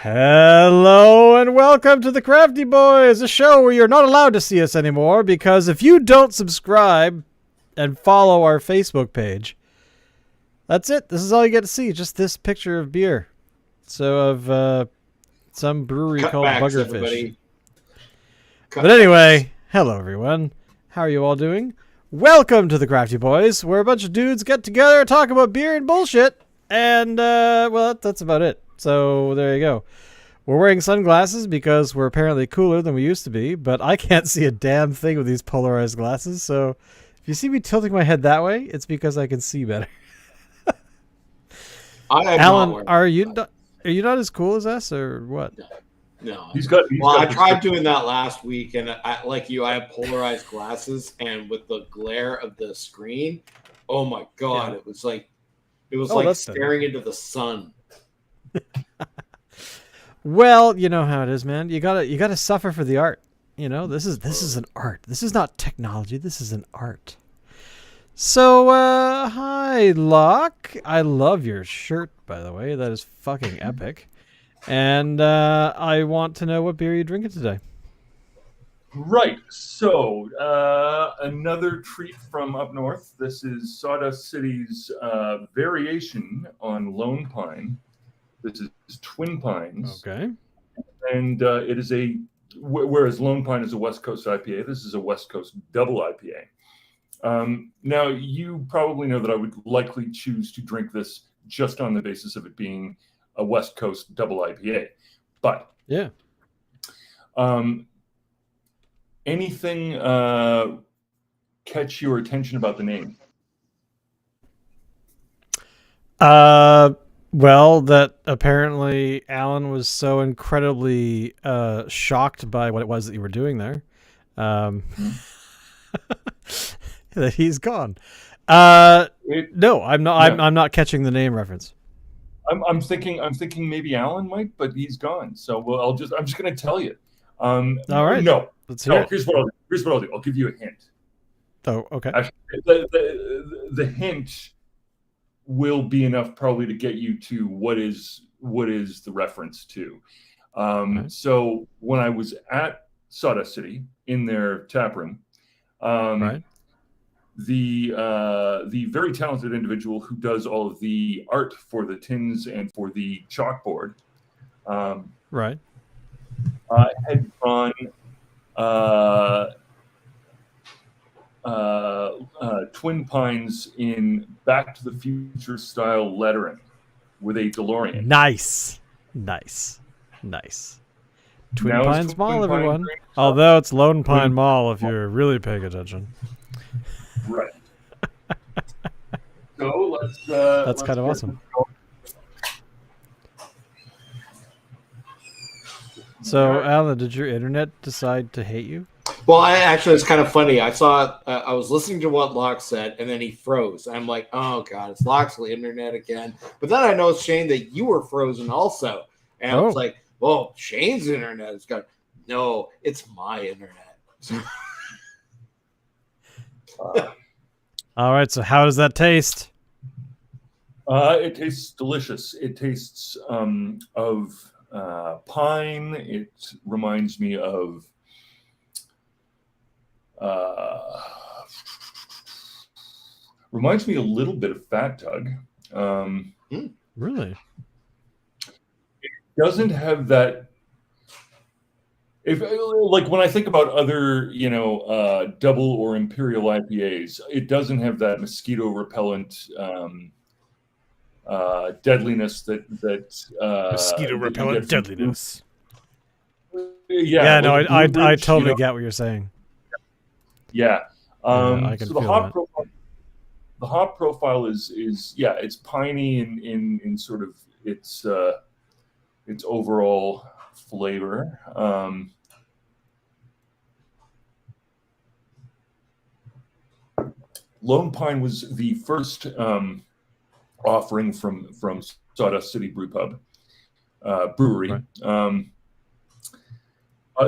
Hello and welcome to the Crafty Boys, a show where you're not allowed to see us anymore because if you don't subscribe and follow our Facebook page, that's it. This is all you get to see, just this picture of beer. So of some brewery called Cutbacks, Buggerfish. everybody. But anyway, hello everyone. How are you all doing? Welcome to the Crafty Boys, where a bunch of dudes get together and talk about beer and bullshit. And, well, that's about it. So there you go. We're wearing sunglasses because we're apparently cooler than we used to be, but I can't see a damn thing with these polarized glasses. So if you see me tilting my head that way, it's because I can see better. Alan, are you not as cool as us or what? No. Well, I tried doing that last week, and like you, I have polarized glasses, and with the glare of the screen, oh my god, it was like staring into the sun. Well, you know how it is, man. You gotta suffer for the art. You know, this is an art. This is not technology. This is an art. So, hi, Locke. I love your shirt, by the way. That is fucking epic. And I want to know what beer you're drinking today. Right. So, another treat from up north. This is Sawdust City's variation on Lone Pine. This is Twin Pines. Okay. And it is whereas Lone Pine is a West Coast IPA, this is a West Coast double IPA. Now, you probably know that I would likely choose to drink this just on the basis of it being a West Coast double IPA. But yeah. Anything catch your attention about the name? Well, that apparently Alan was so incredibly shocked by what it was that you were doing there, that he's gone. No, I'm not. I'm not catching the name reference. I'm thinking maybe Alan might, but he's gone. So I'm just going to tell you. All right. No. Let's hear it. Here's what I'll do. I'll give you a hint. Oh, okay. Actually, the hint will be enough probably to get you to what is the reference to. So when I was at Sawdust City in their tap room, the very talented individual who does all of the art for the tins and for the chalkboard, had drawn Twin Pines in Back to the Future style lettering with a DeLorean. Nice. Twin Pines Mall, everyone. Although it's Lone Pine Mall if you're really paying attention. Right. So that's kind of awesome. So, Alan, did your internet decide to hate you? Well, it's kind of funny. I saw, I was listening to what Locke said, and then he froze. I'm like, oh god, it's Locke's internet again. But then I noticed, Shane, that you were frozen also, and I was like, well, Shane's internet is gone. No, it's my internet. All right. So, how does that taste? It tastes delicious. It tastes of pine. It reminds me of a little bit of Fat Tug. Really? It doesn't have that. Like when I think about other, double or imperial IPAs, it doesn't have that mosquito repellent deadliness that mosquito repellent deadliness. Yeah. No, I totally get what you're saying. Yeah. I can so feel the hop profile is it's piney in sort of its overall flavor. Lone Pine was the first offering from Sawdust City Brewpub Brewery. Right.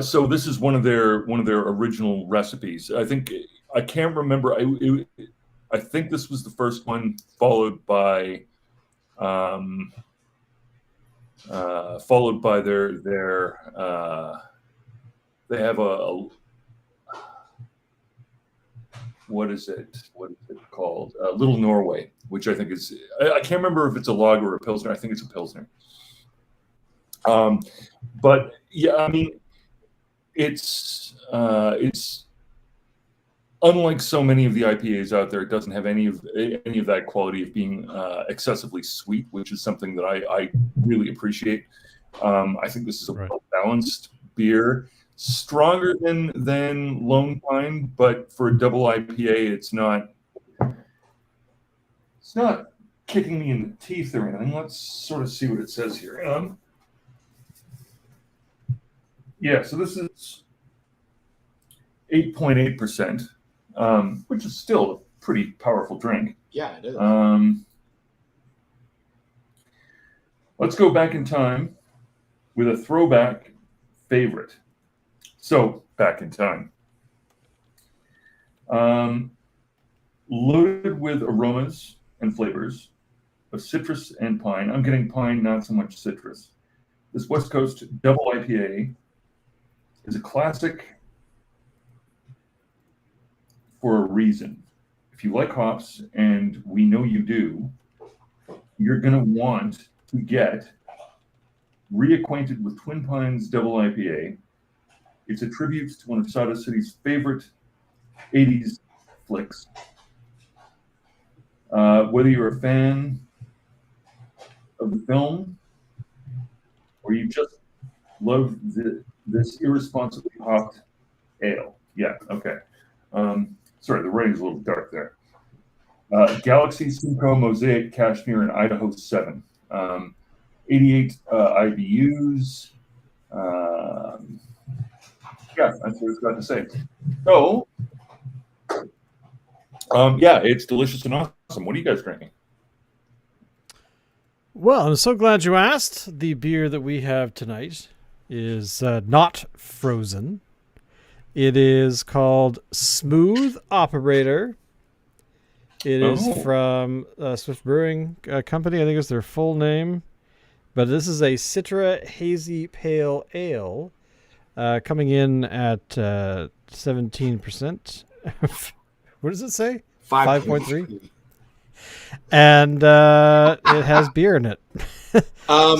So this is one of their original recipes. I can't remember. I think this was the first one, followed by followed by their they have a what is it called? Little Norway, which I think is, I can't remember if it's a lager or a pilsner. I think it's a pilsner. But yeah, I mean, it's unlike so many of the IPAs out there. It doesn't have any of that quality of being excessively sweet, which is something that I really appreciate. I think this is a well-balanced beer. Stronger than Lone Pine, but for a double IPA, it's not kicking me in the teeth or anything. Let's sort of see what it says here. Yeah, so this is 8.8%, which is still a pretty powerful drink. Yeah, it is. Let's go back in time with a throwback favorite. So, back in time. Loaded with aromas and flavors of citrus and pine. I'm getting pine, not so much citrus. This West Coast double IPA is a classic for a reason. If you like hops, and we know you do, you're going to want to get reacquainted with Twin Pines Double IPA. It's a tribute to one of Sawdust City's favorite 80s flicks. Whether you're a fan of the film or you just love this irresponsibly hopped ale. Yeah, okay. Sorry, the writing's a little dark there. Galaxy, Simcoe, Mosaic, Cashmere, and Idaho 7. 88 IBUs. Yeah, that's what it's got to say. So, yeah, it's delicious and awesome. What are you guys drinking? Well, I'm so glad you asked. The beer that we have tonight is not frozen. It is called Smooth Operator. It is from Swift Brewing Company. I think it's their full name. But this is a Citra Hazy Pale Ale. Coming in at 17%. What does it say? 5.3. And it has beer in it.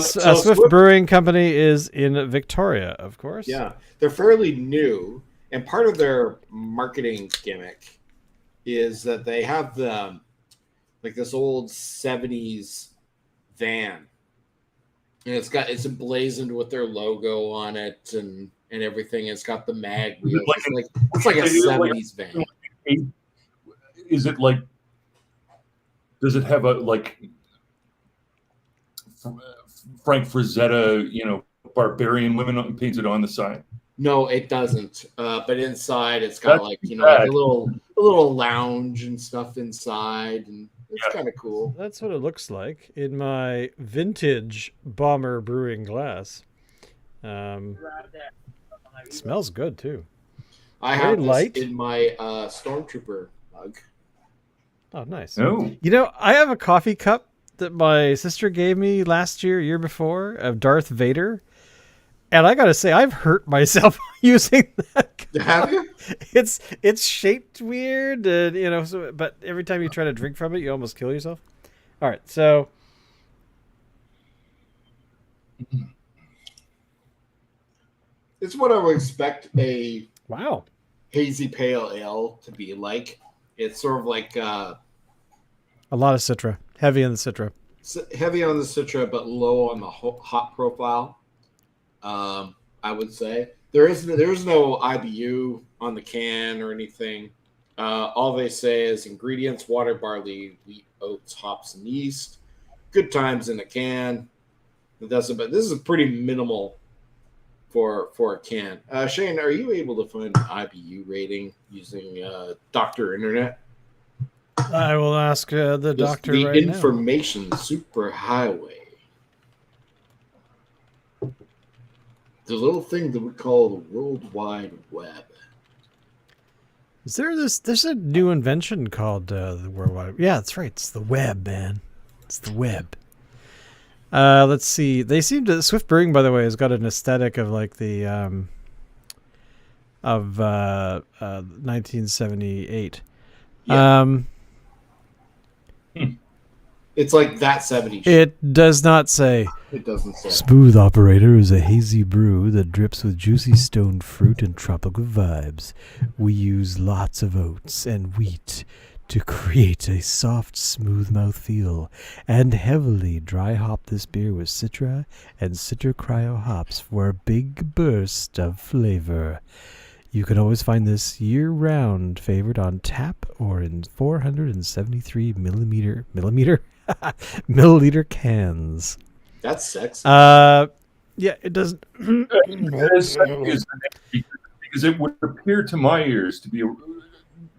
Swift Brewing Company is in Victoria, of course. Yeah, they're fairly new, and part of their marketing gimmick is that they have like this old 70s van, and it's emblazoned with their logo on it and everything. It's got the mag wheels. It's like a 70s van. Is it like? Does it have a Frank Frazetta, barbarian women painted on the side? No, it doesn't. But inside, it's got like a little lounge and stuff inside, and it's kind of cool. That's what it looks like in my vintage Bomber Brewing glass. It smells good too. I have this in my Stormtrooper mug. Oh, nice. Oh. I have a coffee cup that my sister gave me year before, of Darth Vader. And I got to say, I've hurt myself using that cup. Have you? It's shaped weird, and, but every time you try to drink from it, you almost kill yourself. All right, so. It's what I would expect a hazy pale ale to be like. It's sort of like a lot of Citra, heavy on the Citra. Heavy on the Citra, but low on the hop profile. I would say there is no IBU on the can or anything. All they say is ingredients: water, barley, wheat, oats, hops, and yeast. Good times in a can. But this is pretty minimal for a can. Shane, are you able to find an IBU rating using Dr. Internet? I will ask the doctor the right information superhighway. The little thing that we call the World Wide Web. Is there's a new invention called the World Wide Web? Yeah, that's right. It's the web, man. It's the web. Let's see. They seem to Swift Brewing, by the way, has got an aesthetic of like the 1978. Yeah. It's like that 70s. It does not say. It doesn't say. Smooth Operator is a hazy brew that drips with juicy stoned fruit and tropical vibes. We use lots of oats and wheat to create a soft, smooth mouthfeel, and heavily dry hop this beer with Citra and Citra Cryo hops for a big burst of flavor. You can always find this year-round favorite on tap or in 473 milliliter cans. That's sexy. Yeah, it doesn't. Because it would appear to my ears to be,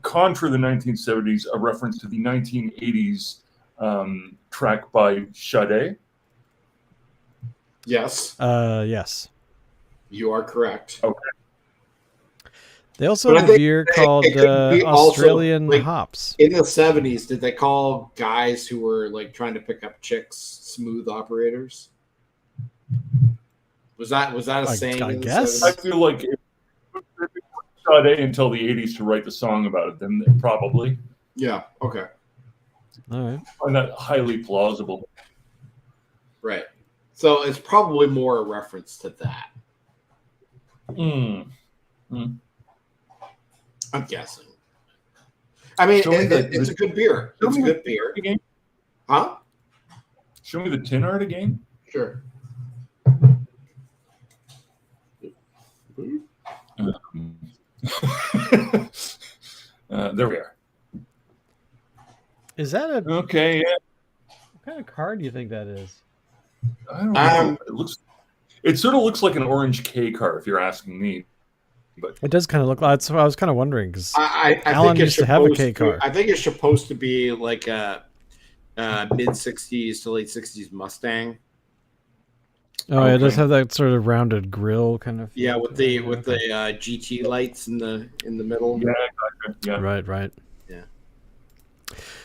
contra the 1970s, a reference to the 1980s track by Sade. Yes. Yes. You are correct. Okay. They also have a beer called Australian also, like, Hops. In the 70s, did they call guys who were like trying to pick up chicks smooth operators? Was that a saying? I in the guess. 70s? I feel like if it was Sade until the 80s to write the song about it, then probably. Yeah. Okay. All right. I find that highly plausible. Right. So it's probably more a reference to that. I'm guessing. I mean, it's a good beer. It's a good beer. Again? Huh? Show me the tin art again. Sure. There we are. Is that a Okay. Yeah. what kind of card do you think that is? I don't know. It sort of looks like an orange K car, if you're asking me. But It does kind of look like. So I was kind of wondering because I Alan think used to have a K car. I think it's supposed to be like a mid 60s to late 60s Mustang. Oh, it does have that sort of rounded grill kind of. Yeah, with the GT lights in the middle. yeah, yeah. Right. Yeah.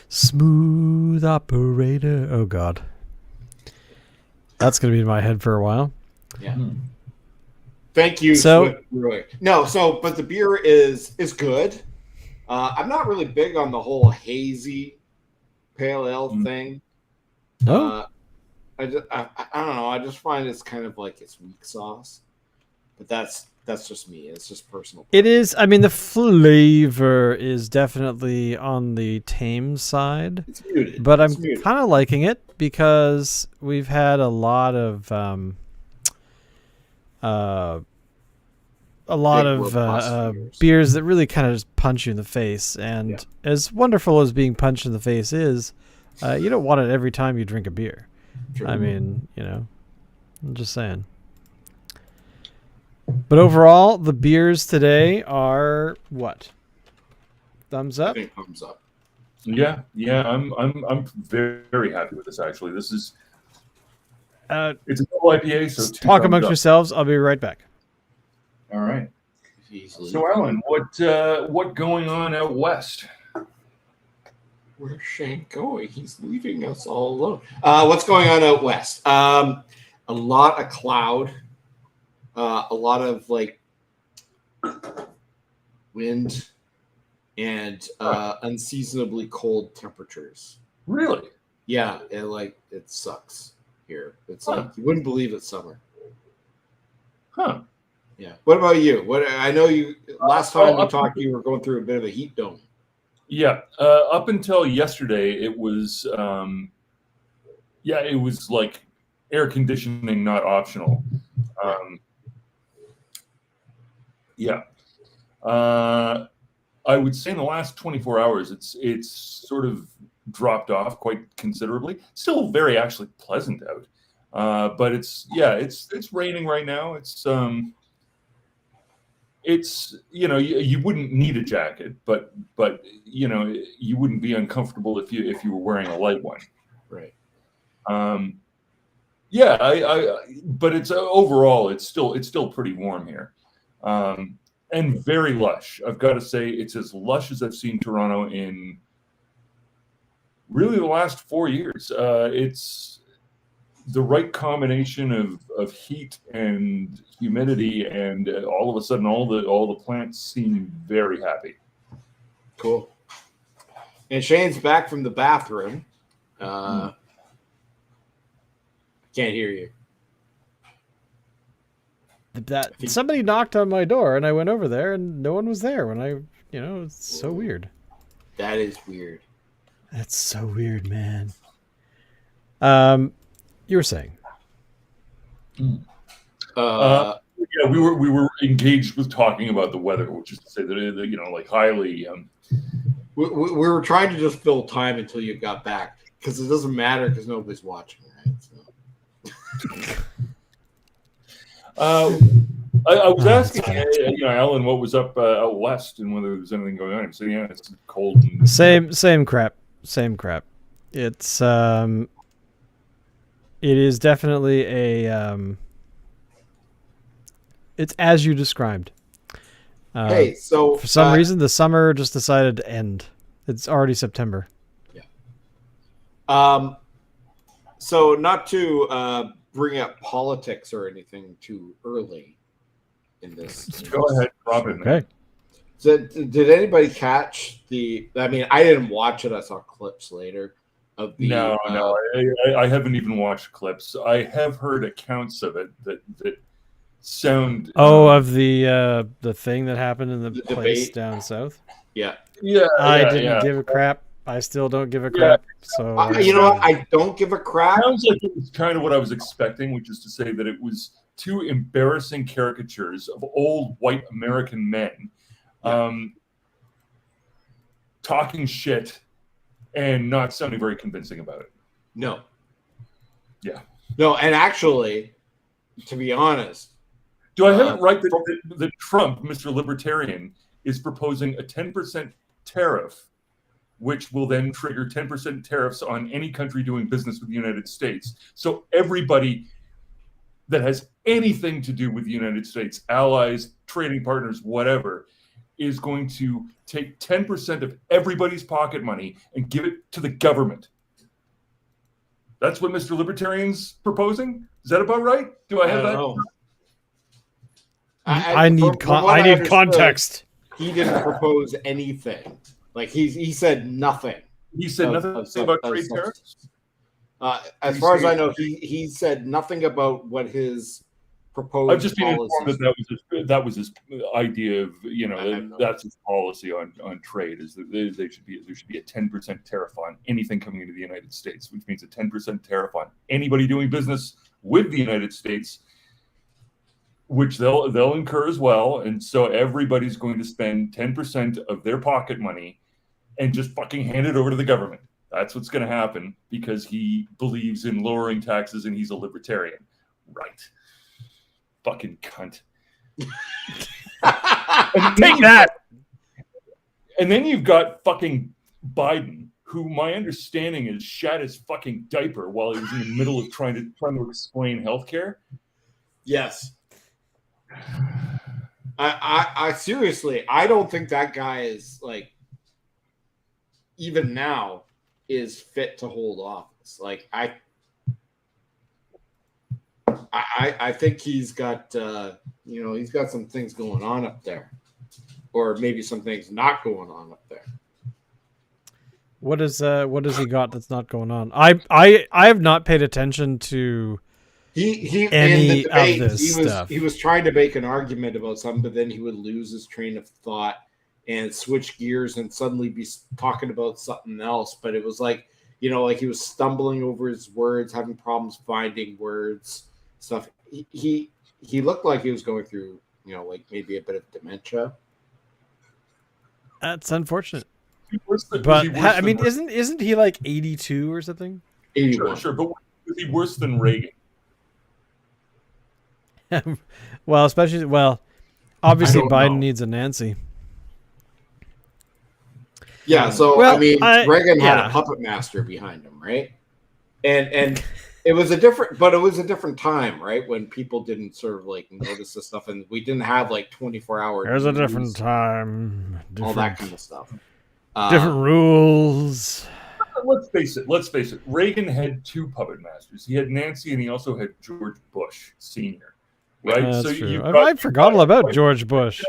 Smooth Operator. Oh God, that's gonna be in my head for a while. Yeah. Thank you. Swift Brewing. No, but the beer is good. I'm not really big on the whole hazy pale ale thing. No. I don't know. I just find it's kind of like it's weak sauce, but that's just me. It's just personal. It is. I mean, the flavor is definitely on the tame side. It's muted, but I'm kind of liking it because we've had a lot of beers that really kind of just punch you in the face. And as wonderful as being punched in the face is, you don't want it every time you drink a beer. True. I mean, I'm just saying. But overall, the beers today are what? Thumbs up? I think thumbs up. Yeah. I'm very, very happy with this. Actually, this is it's a double IPA. So talk amongst yourselves. I'll be right back. All right. So, Alan, what going on out west? Where's Shane going? He's leaving us all alone. What's going on out west? A lot of cloud. A lot of like wind and unseasonably cold temperatures. Really? Yeah, it sucks here. It's like you wouldn't believe it's summer. Huh. Yeah. What about you? I know you last time we talked, you were going through a bit of a heat dome. Yeah. Up until yesterday, it was it was like air conditioning not optional. I would say in the last 24 hours, it's sort of dropped off quite considerably. Still very actually pleasant out, but it's raining right now. It's you wouldn't need a jacket, but you wouldn't be uncomfortable if you were wearing a light one. Right. But it's overall it's still pretty warm here. And very lush. I've got to say, it's as lush as I've seen Toronto in really the last 4 years. the right combination of heat and humidity, and all of a sudden all the plants seem very happy. Cool. And Shane's back from the bathroom. Can't hear you. That somebody knocked on my door, and I went over there, and no one was there. When it's so weird. That is weird. That's so weird, man. You were saying. Yeah, we were engaged with talking about the weather, which is to say that like highly. We were trying to just fill time until you got back, because it doesn't matter because nobody's watching, right? So. I was asking Alan what was up out west and whether there was anything going on. So yeah, it's cold. And Same crap. It's it is definitely a it's as you described. Hey, so for some reason the summer just decided to end. It's already September. Yeah. So not to bring up politics or anything too early in this. Go ahead, Robin. Okay. So, did anybody catch I mean, I didn't watch it. I saw clips later of the. No, I haven't even watched clips. I have heard accounts of it that sound. Of the thing that happened in the place debate down south. Yeah. I didn't give a crap. I still don't give a crap. So you know what? I don't give a crap. Sounds like it was kind of what I was expecting, which is to say that it was two embarrassing caricatures of old white American men talking shit and not sounding very convincing about it. No. Yeah. No, and actually, to be honest, do I have it right that Trump, Mr. Libertarian, is proposing a 10% tariff, which will then trigger 10% tariffs on any country doing business with the United States? So everybody that has anything to do with the United States, allies, trading partners, whatever, is going to take 10% of everybody's pocket money and give it to the government. That's what Mr. Libertarian's proposing? Is that about right? Do I have that? Know. I need context. He didn't propose anything. Like he said nothing. He said nothing about trade tariffs? As far as I know, he said nothing about what his proposed. I've just been informed that was his idea of that's his policy on trade, is that there should be a 10% tariff on anything coming into the United States, which means a 10% tariff on anybody doing business with the United States, which they'll incur as well. And so everybody's going to spend 10% of their pocket money and just fucking hand it over to the government. That's what's going to happen because he believes in lowering taxes and he's a libertarian. Right. Fucking cunt. Take that. And then you've got fucking Biden, who my understanding is shat his fucking diaper while he was in the middle of trying to explain healthcare. Yes. I seriously, I don't think that guy is like, even now, is fit to hold office. Like I think he's got he's got some things going on up there, or maybe some things not going on up there. What has he got that's not going on? I have not paid attention to he any in the debate, of this stuff. He was trying to make an argument about something, but then he would lose his train of thought and switch gears and suddenly be talking about something else. But it was like, like he was stumbling over his words, having problems finding words, stuff. He looked like he was going through, like maybe a bit of dementia. That's unfortunate. But I mean, isn't he like 82 or something? 81. Sure, but was he worse than Reagan? Obviously Biden needs a Nancy. Yeah, so Reagan had a puppet master behind him, right? And it was a different time, right? When people didn't sort of like notice this stuff, and we didn't have like 24-hour. There's a different time, all that kind of stuff. Different rules. let's face it. Reagan had two puppet masters. He had Nancy, and he also had George Bush Sr. Right? That's so true. I forgot all about George Bush.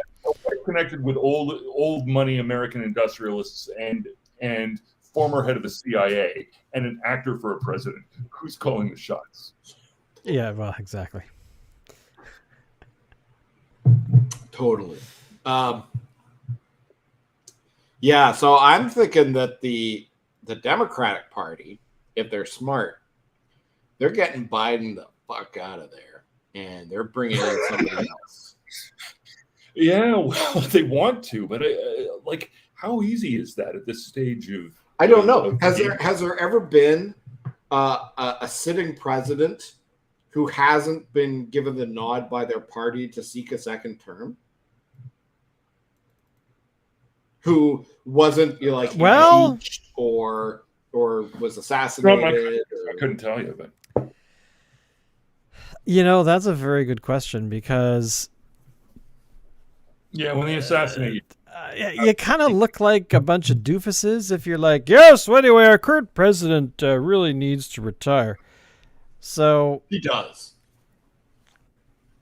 Connected with old money American industrialists and former head of the CIA and an actor for a president. Who's calling the shots? Yeah, well, exactly. Totally. Yeah, so I'm thinking that the Democratic Party, if they're smart, they're getting Biden the fuck out of there, and they're bringing in somebody else. Yeah, well, they want to, but like, how easy is that at this stage of? I don't know. Has there ever been a sitting president who hasn't been given the nod by their party to seek a second term? Who wasn't impeached or was assassinated? I couldn't tell you, but that's a very good question because when they assassinate you kind of look like a bunch of doofuses if you're like, yes, well, anyway, our current president really needs to retire. So he does.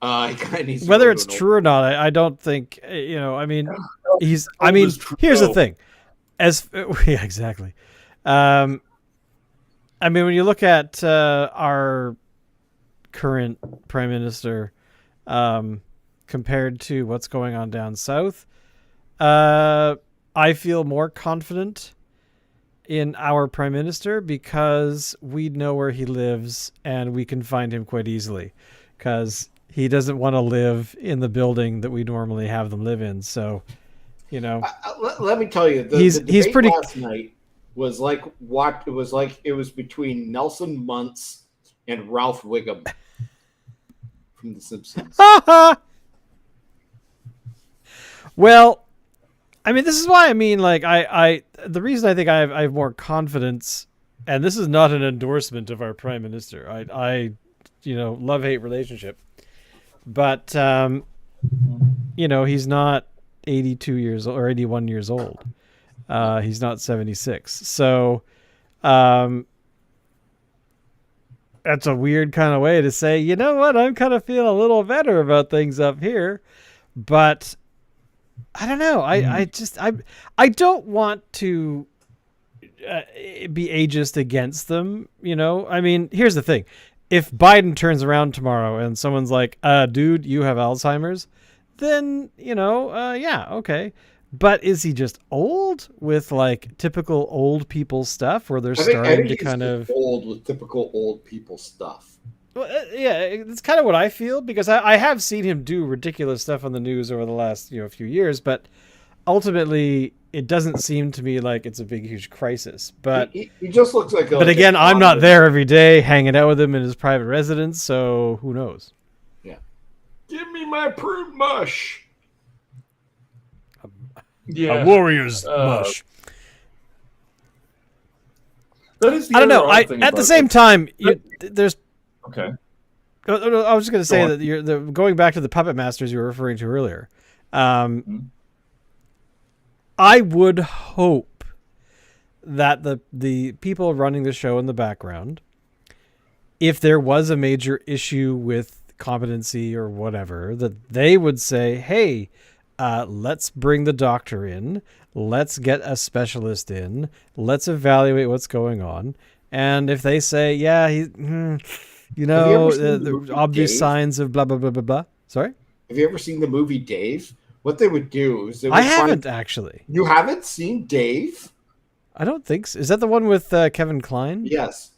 He kind of needs whether it's true or not, I don't think I mean, he's. I mean, here's the thing, yeah, exactly. I mean, when you look at our current prime minister compared to what's going on down south, I feel more confident in our prime minister because we know where he lives and we can find him quite easily because he doesn't want to live in the building that we normally have them live in. So, let me tell you, the he's pretty. Last night was like what it was like. It was between Nelson Muntz and Ralph Wiggum from The Simpsons. Well, I mean, this is why the reason I think I have more confidence, and this is not an endorsement of our prime minister. I love-hate relationship. But, he's not 82 years old or 81 years old. He's not 76. So that's a weird kind of way to say, you know what, I'm kind of feeling a little better about things up here. But I don't know. I don't want to be ageist against them. I mean, here's the thing. If Biden turns around tomorrow and someone's like, dude, you have Alzheimer's, then, yeah, okay. But is he just old with like typical old people stuff where they're starting to kind of old with typical old people stuff? Well, yeah, it's kind of what I feel because I have seen him do ridiculous stuff on the news over the last, few years, but ultimately it doesn't seem to me like it's a big, huge crisis. But he just looks like. But again, I'm not there every day hanging out with him in his private residence, so who knows? Yeah. Give me my prune mush. A warrior's mush. That is. I don't know. At the same time, there's. Okay. I was just going to say that going back to the puppet masters you were referring to earlier. I would hope that the people running the show in the background, if there was a major issue with competency or whatever, that they would say, hey, let's bring the doctor in. Let's get a specialist in. Let's evaluate what's going on. And if they say, yeah, the obvious signs of blah, blah, blah, blah, blah. Sorry? Have you ever seen the movie Dave? What they would do is I haven't actually. You haven't seen Dave? I don't think so. Is that the one with Kevin Kline? Yes.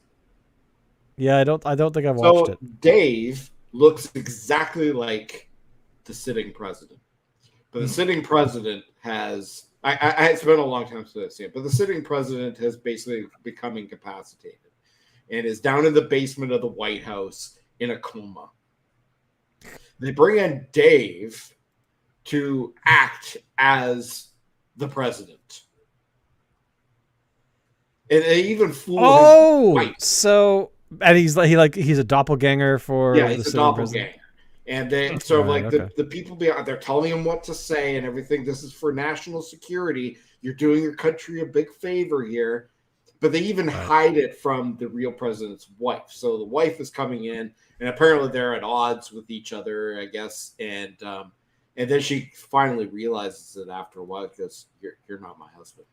Yeah, I don't think I've watched it. Dave looks exactly like the sitting president. But the sitting president has it's been a long time since I've seen it, but the sitting president has basically become incapacitated and is down in the basement of the White House in a coma. They bring in Dave to act as the president. And they even fool him. So and he's a doppelganger for he's a doppelganger. And they sort of like the people behind, they're telling him what to say and everything. This is for national security. You're doing your country a big favor here. but they even hide it from the real president's wife. So the wife is coming in, and apparently they're at odds with each other, I guess. And then she finally realizes it after a while because you're not my husband.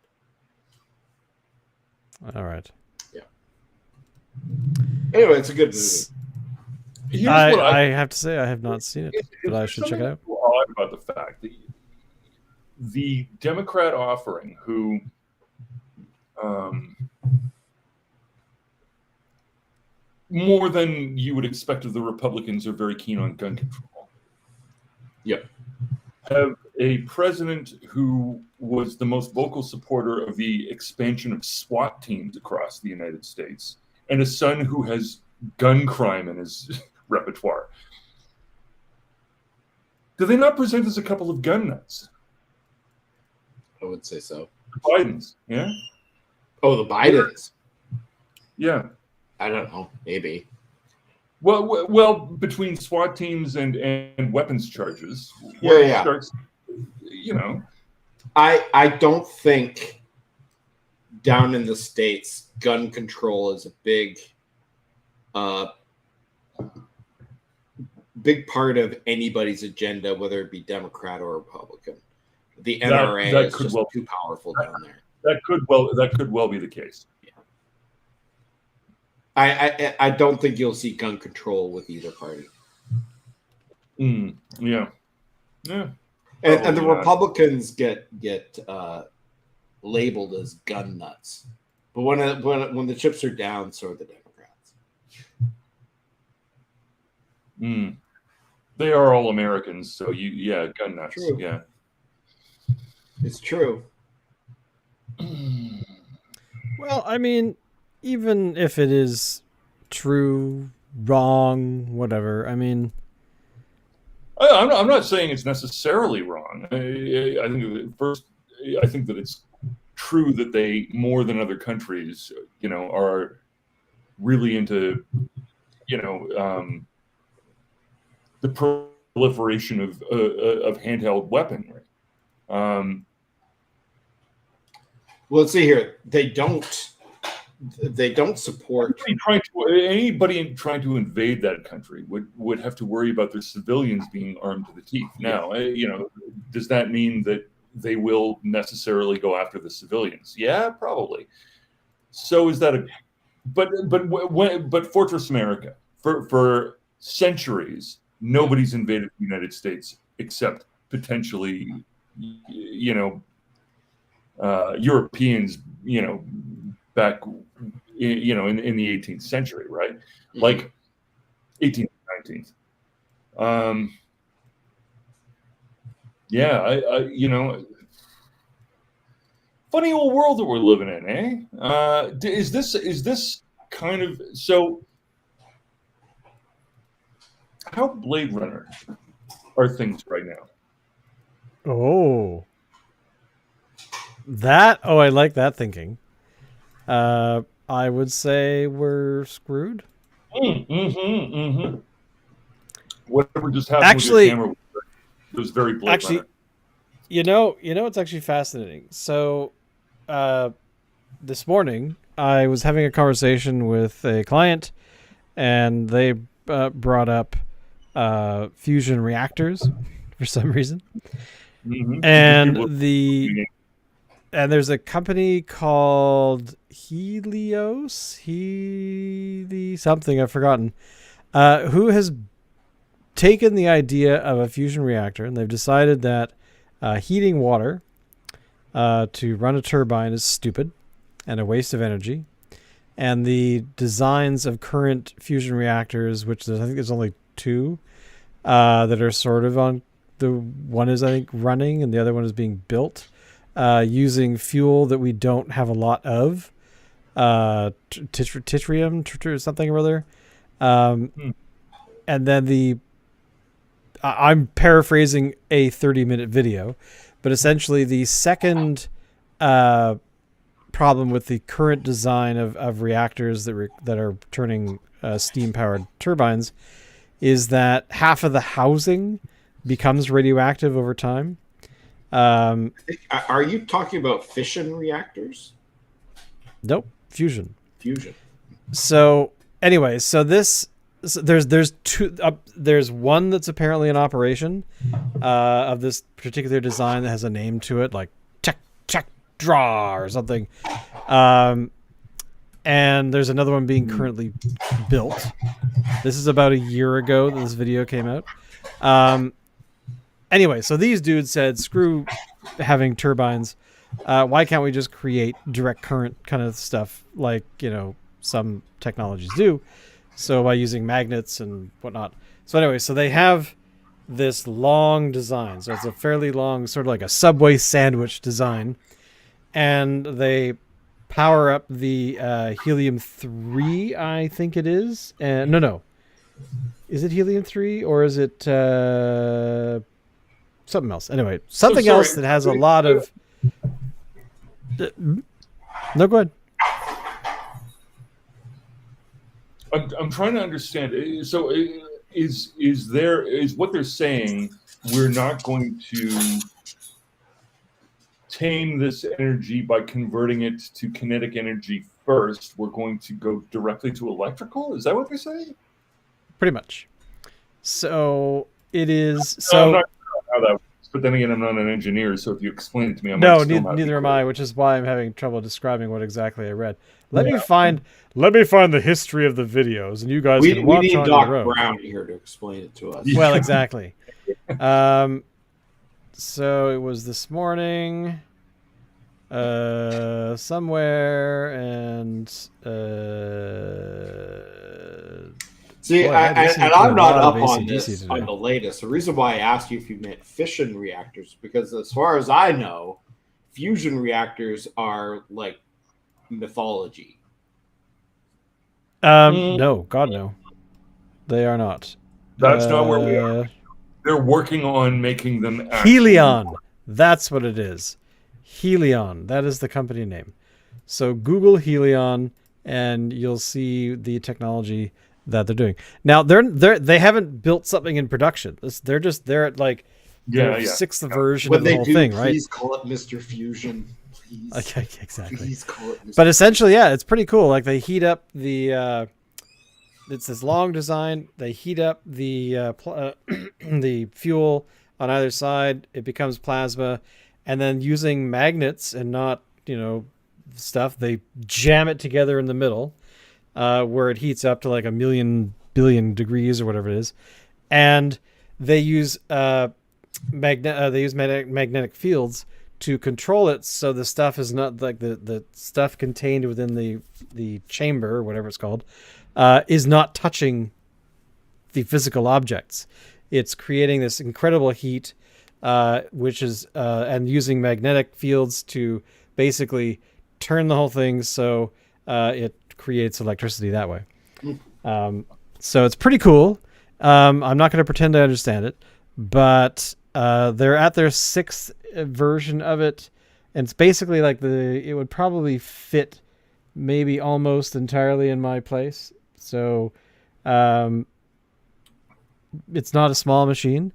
All right. Yeah. Anyway, it's a good movie. I have to say I have not seen it, but I should check it out. Odd about the fact that the Democrat offering, who more than you would expect of the Republicans, are very keen on gun control. Yep. Have a president who was the most vocal supporter of the expansion of SWAT teams across the United States, and a son who has gun crime in his repertoire. Do they not present as a couple of gun nuts? I would say so. The Bidens, yeah? Oh, the Bidens? Yeah. I don't know. Maybe. Well, between SWAT teams and weapons charges, yeah. starts, you know. I don't think down in the States gun control is a big part of anybody's agenda, whether it be Democrat or Republican. The NRA is just too powerful down there. That could well be the case. I don't think you'll see gun control with either party. Yeah. And the Republicans get labeled as gun nuts, but when the chips are down, so are the Democrats. They are all Americans, so gun nuts. True. Yeah, it's true. Well, I mean, even if it is true, wrong, whatever, I mean, I'm not saying it's necessarily wrong. I think that it's true that they, more than other countries, are really into, the proliferation of handheld weaponry. Well, let's see here. They don't support anybody trying to invade that country would have to worry about their civilians being armed to the teeth. Now, does that mean that they will necessarily go after the civilians? Yeah, probably. So is that but Fortress America for centuries, nobody's invaded the United States except potentially, Europeans, back, in the 18th century, right? Mm-hmm. Like 18th, 19th. Funny old world that we're living in, eh? Is this kind of so? How Blade Runner are things right now? Oh, I like that thinking. I would say we're screwed. Whatever just happened with your camera was very Blade Runner. It's actually fascinating. So, this morning I was having a conversation with a client, and they brought up fusion reactors for some reason, and there's a company called Helios, something I've forgotten, who has taken the idea of a fusion reactor, and they've decided that heating water to run a turbine is stupid and a waste of energy. And the designs of current fusion reactors, which I think there's only two that are sort of on, the one is I think running and the other one is being built, using fuel that we don't have a lot of, tritium, something or other. And then I'm paraphrasing a 30-minute video, but essentially the second problem with the current design of reactors that are turning steam-powered turbines is that half of the housing becomes radioactive over time. Are you talking about fission reactors? Nope. fusion. Fusion. So anyway, there's two. There's one that's apparently in operation of this particular design that has a name to it, like check draw or something. And there's another one being currently built. This is about a year ago that this video came out. Anyway, so these dudes said, screw having turbines. Why can't we just create direct current kind of stuff like, some technologies do? So by using magnets and whatnot. So anyway, so they have this long design. So it's a fairly long, sort of like a Subway sandwich design. And they power up the helium-3, I think it is. No. Is it helium-3 or is it something else? Anyway, something else that has a lot of... No, go ahead. I'm trying to understand. So is what they're saying, we're not going to tame this energy by converting it to kinetic energy first. We're going to go directly to electrical? Is that what they're saying? Pretty much. So it is. I'm not sure how that works, but then again, I'm not an engineer, so if you explain it to me, neither am I, which is why I'm having trouble describing what exactly I read. Let me find the history of the videos, and you guys can watch on Doc your own. Brown here to explain it to us. Well, exactly. So it was this morning, somewhere, and see, boy, I'm not up on AC/DC this today. on the latest. The reason why I asked you if you meant fission reactors, because as far as I know, fusion reactors are like mythology. No, God no, they are not. That's not where we are. They're working on making them Helion. That's what it is. Helion. That is the company name. So Google Helion, and you'll see the technology that they're doing. Now they haven't built something in production. They're at like the sixth version of the whole thing, right? Please call it Mr. Fusion. Please. Okay, exactly. Please call it Mr. But essentially, yeah, it's pretty cool. Like they heat up the. It's this long design. They heat up the the fuel on either side. It becomes plasma, and then using magnets and not stuff, they jam it together in the middle, where it heats up to like 1,000,000,000,000 degrees or whatever it is, and they use magnetic fields to control it, so the stuff is not like the stuff contained within the chamber or whatever it's called. Is not touching the physical objects. It's creating this incredible heat, which is and using magnetic fields to basically turn the whole thing so it creates electricity that way. So it's pretty cool. I'm not going to pretend I understand it, but they're at their 6th version of it, and it's basically like it would probably fit maybe almost entirely in my place. So it's not a small machine,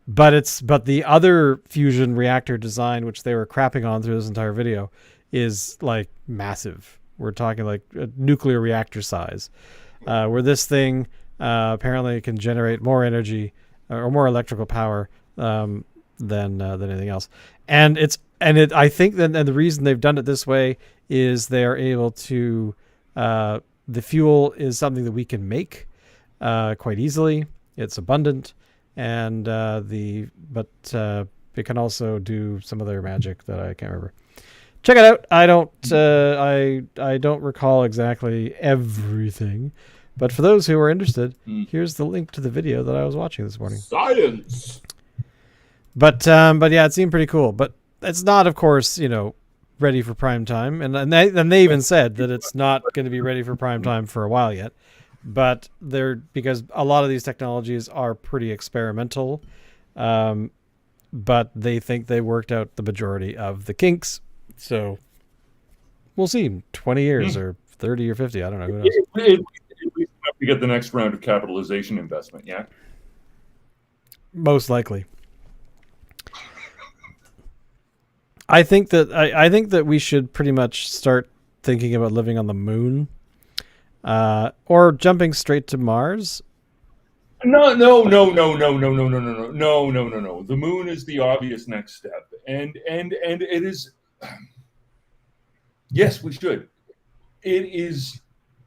but the other fusion reactor design, which they were crapping on through this entire video, is like massive. We're talking like a nuclear reactor size, where this thing apparently can generate more energy or more electrical power than anything else. And I think that the reason they've done it this way is they're able to the fuel is something that we can make quite easily. It's abundant, and it can also do some other magic that I can't remember. Check it out. I don't recall exactly everything, but for those who are interested, here's the link to the video that I was watching this morning. Science. But yeah, it seemed pretty cool. But it's not, of course, ready for prime time, and they even said that it's not going to be ready for prime time for a while yet. But because a lot of these technologies are pretty experimental, but they think they worked out the majority of the kinks. So we'll see. 20 years or 30 or 50, I don't know. Who knows? At least enough to get the next round of capitalization investment. Yeah, most likely. I think that we should pretty much start thinking about living on the moon, or jumping straight to Mars. No. The moon is the obvious next step, and it is. Yes, we should. It is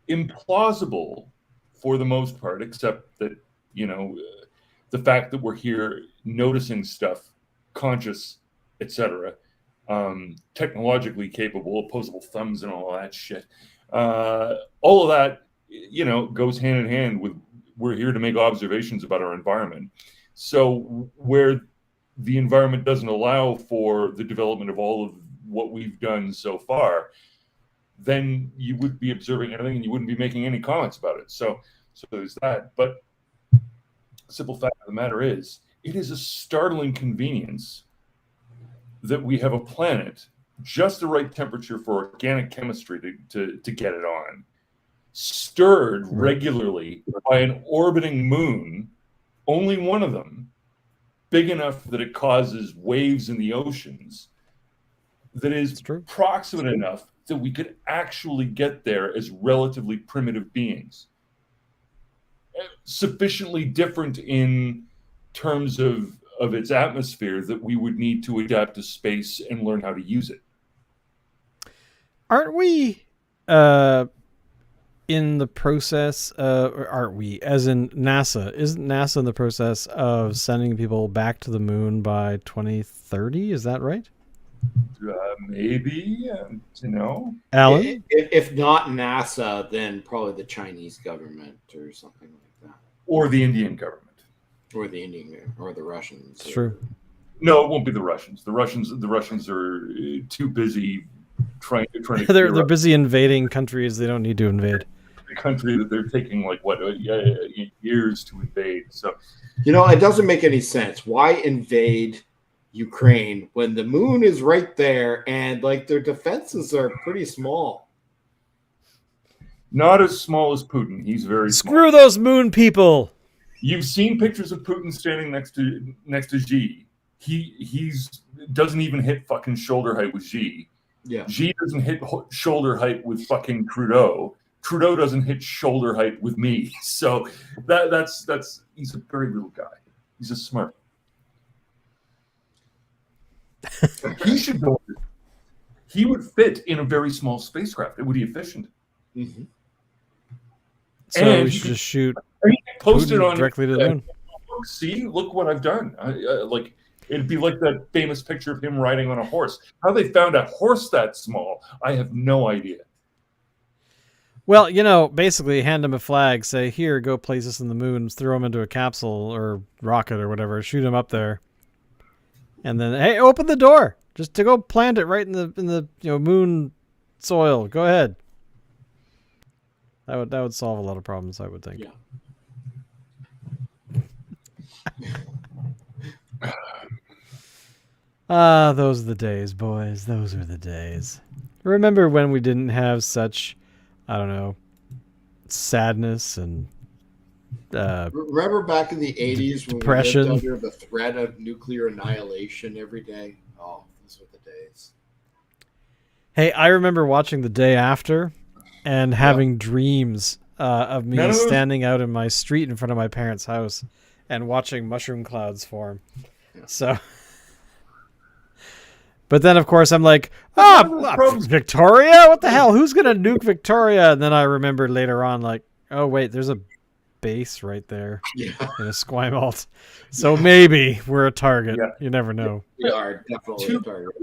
implausible for the most part, except that the fact that we're here noticing stuff, conscious, etc., technologically capable, opposable thumbs, and all that shit. All of that, goes hand in hand with we're here to make observations about our environment. So where the environment doesn't allow for the development of all of what we've done so far, then you would be observing anything and you wouldn't be making any comments about it. So there's that. But simple fact of the matter is, it is a startling convenience that we have a planet just the right temperature for organic chemistry to get it on, stirred regularly by an orbiting moon, only one of them, big enough that it causes waves in the oceans, that is proximate enough that we could actually get there as relatively primitive beings. Sufficiently different in terms of its atmosphere that we would need to adapt to space and learn how to use it. Aren't we in the process, or aren't we, as in NASA, isn't NASA in the process of sending people back to the moon by 2030? Is that right? Maybe, Alan? If not NASA, then probably the Chinese government or something like that. Or the Indian government. Or the Indian, or the Russians. It's true. No, it won't be the Russians. The Russians are too busy trying to they're busy invading countries they don't need to invade. The country that they're taking years to invade. So it doesn't make any sense. Why invade Ukraine when the moon is right there and their defenses are pretty small? Not as small as Putin. He's very Screw small. Those moon people. You've seen pictures of Putin standing next to Xi. He's doesn't even hit fucking shoulder height with Xi. Yeah. Xi doesn't hit shoulder height with fucking Trudeau. Trudeau doesn't hit shoulder height with me. So that's he's a very little guy. He's a smart. He should go. He would fit in a very small spacecraft. It would be efficient. Mm-hmm. So and we should just shoot. Post it on directly to the moon. See, look what I've done. It'd be like that famous picture of him riding on a horse. How they found a horse that small, I have no idea. Well, basically hand him a flag, say, here, go place us in the moon, throw him into a capsule or rocket or whatever, shoot him up there. And then, hey, open the door. Just to go plant it right in the moon soil. Go ahead. That would solve a lot of problems, I would think. Yeah. Those are the days, boys. Those are the days. Remember when we didn't have such, I don't know, sadness and remember back in the 80s when depression. We lived under the threat of nuclear annihilation every day? Oh, those were the days. Hey, I remember watching The Day After and having dreams of me standing out in my street in front of my parents' house and watching mushroom clouds form. Yeah. So, but then of course I'm like, Victoria? What the hell? Who's going to nuke Victoria? And then I remembered later on, like, oh wait, there's a base right there in Esquimalt. So maybe we're a target. Yeah. You never know. We are definitely a target.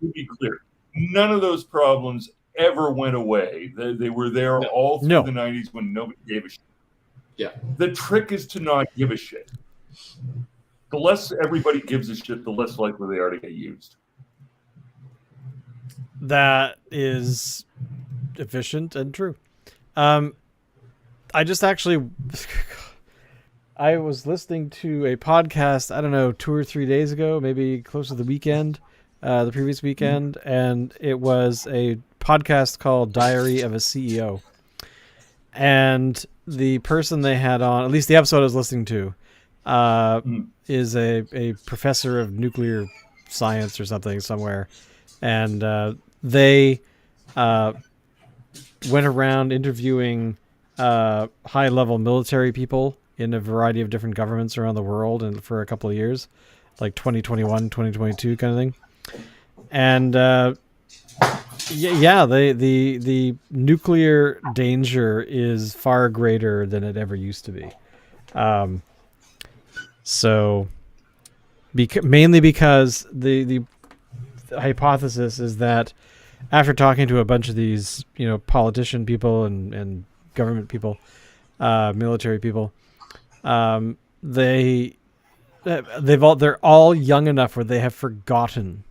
To be clear, none of those problems ever went away. They were there all through the 90s when nobody gave a shit. Yeah. The trick is to not give a shit. The less everybody gives a shit, the less likely they are to get used. That is efficient and true. I just actually... I was listening to a podcast, I don't know, 2 or 3 days ago, maybe close to the weekend, the previous weekend, and it was a podcast called Diary of a CEO. And the person they had on, at least the episode I was listening to, is a professor of nuclear science or something somewhere. And they went around interviewing high-level military people in a variety of different governments around the world, and for a couple of years, like 2021, 2022 kind of thing. And the nuclear danger is far greater than it ever used to be. Mainly because the hypothesis is that after talking to a bunch of these, politician people and government people, military people, they're all young enough where they have forgotten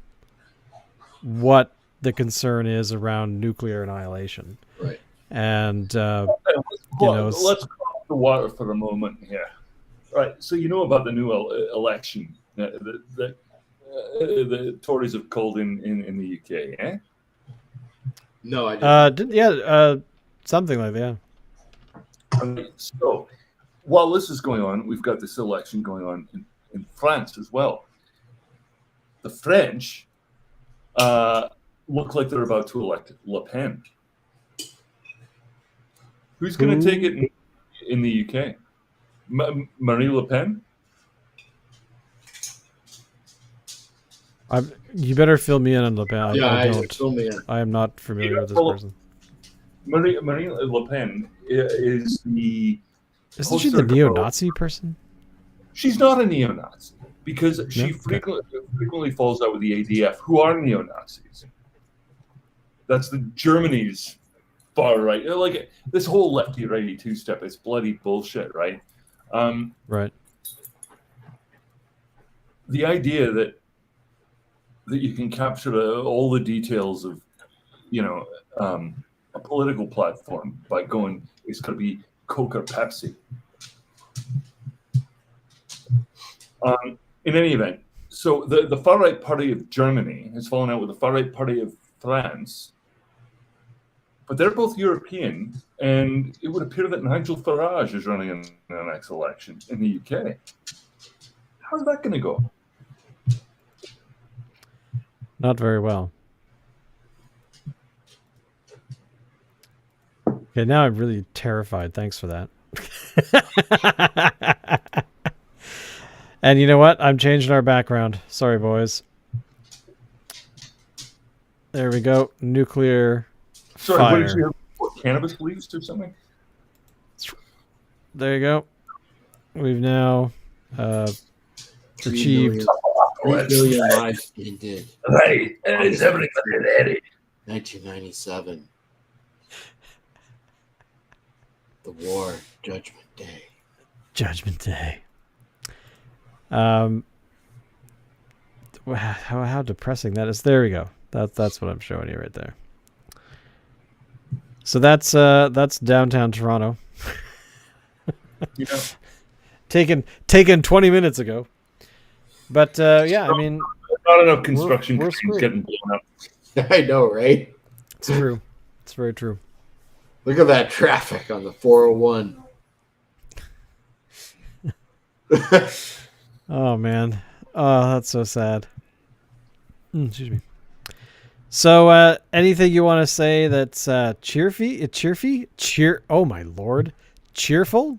what the concern is around nuclear annihilation. Right. And let's cross the water for a moment here. Right. So you know about the new election the Tories have called in the UK, eh? No, I didn't. Something like that. Yeah. So while this is going on, we've got this election going on in France as well. The French look like they're about to elect Le Pen. Who's going to take it in the UK? Marie Le Pen? You better fill me in on Le Pen. I don't. Fill me in. I am not familiar with this person. Marie Le Pen is the... Isn't she the neo-Nazi person? She's not a neo-Nazi because she frequently falls out with the ADF, who are neo-Nazis. That's the Germany's far right. Like this whole lefty-righty two-step is bloody bullshit, right? Right. The idea that you can capture all the details of, a political platform by going, it's going to be Coke or Pepsi. In any event, so the far-right party of Germany has fallen out with the far-right party of France, but they're both European, and it would appear that Nigel Farage is running in the next election in the UK. How's that going to go? Not very well. Okay, now I'm really terrified. Thanks for that. And you know what? I'm changing our background. Sorry, boys. There we go. Nuclear Sorry, fire. what did you have? What, cannabis leaves or something? There you go. We've now achieved 3 million lives being dead. Right. It's everybody ready. 1997. The War, Judgment Day. Judgment Day. How depressing that is. There we go. That's what I'm showing you right there. So that's downtown Toronto. Taken 20 minutes ago. But yeah, I mean, not enough construction we're cranes getting blown up. I know, right? It's true. It's very true. Look at that traffic on the 401. Oh man. Oh, that's so sad. Excuse me. So, anything you want to say that's cheerful? Oh my lord, cheerful?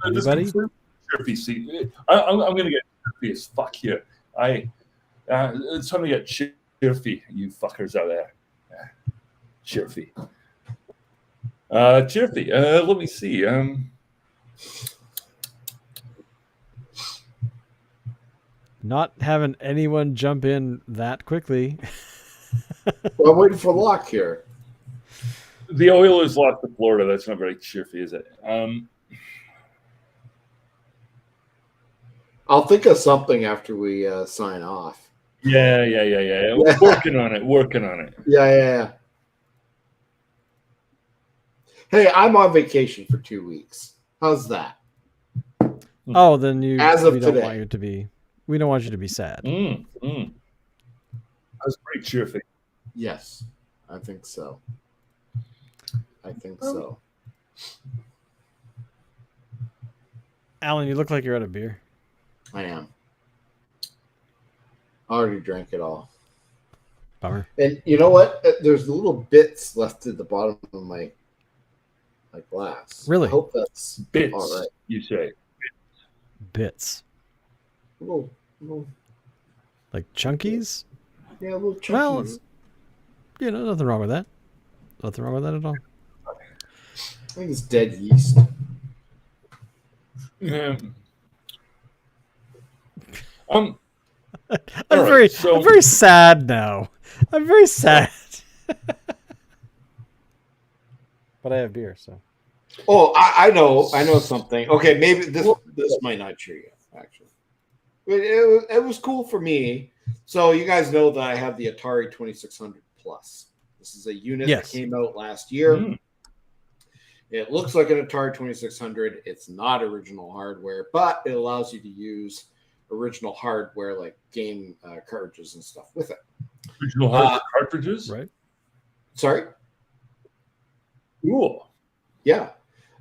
Anybody? Chirpy. I'm going to get chirpy as fuck here. It's time to get chirpy, you fuckers out there. Chirpy. Chirpy. Let me see. Not having anyone jump in that quickly. Well, I'm waiting for Locke here. The Oilers lost to Florida. That's not very chirpy, is it? I'll think of something after we sign off. Yeah. Working on it. Yeah. Hey, I'm on vacation for 2 weeks. How's that? Oh, then we don't today. want you to be. We don't want you to be sad. That's pretty chirpy. Yes, I think so. Alan, you look like you're out of beer. I am. I already drank it all. Bummer. And you know what? There's little bits left at the bottom of my glass. Really? I hope that's Bits, all right. you say? Bits. Little, Like chunkies? yeah, little chunkies. Well, nothing wrong with that. Nothing wrong with that at all. I think it's dead yeast. Yeah. I'm All right, so- I'm very sad now. I'm very sad. But I have beer, so. Oh, I know something. Okay, maybe this might not cheer you actually. It was cool for me. So you guys know that I have the Atari 2600 Plus. This is a unit that came out last year. Mm. It looks like an Atari 2600. It's not original hardware, but it allows you to use original hardware like game cartridges and stuff with it. Original hardware cartridges? Right. Sorry? Cool. Yeah.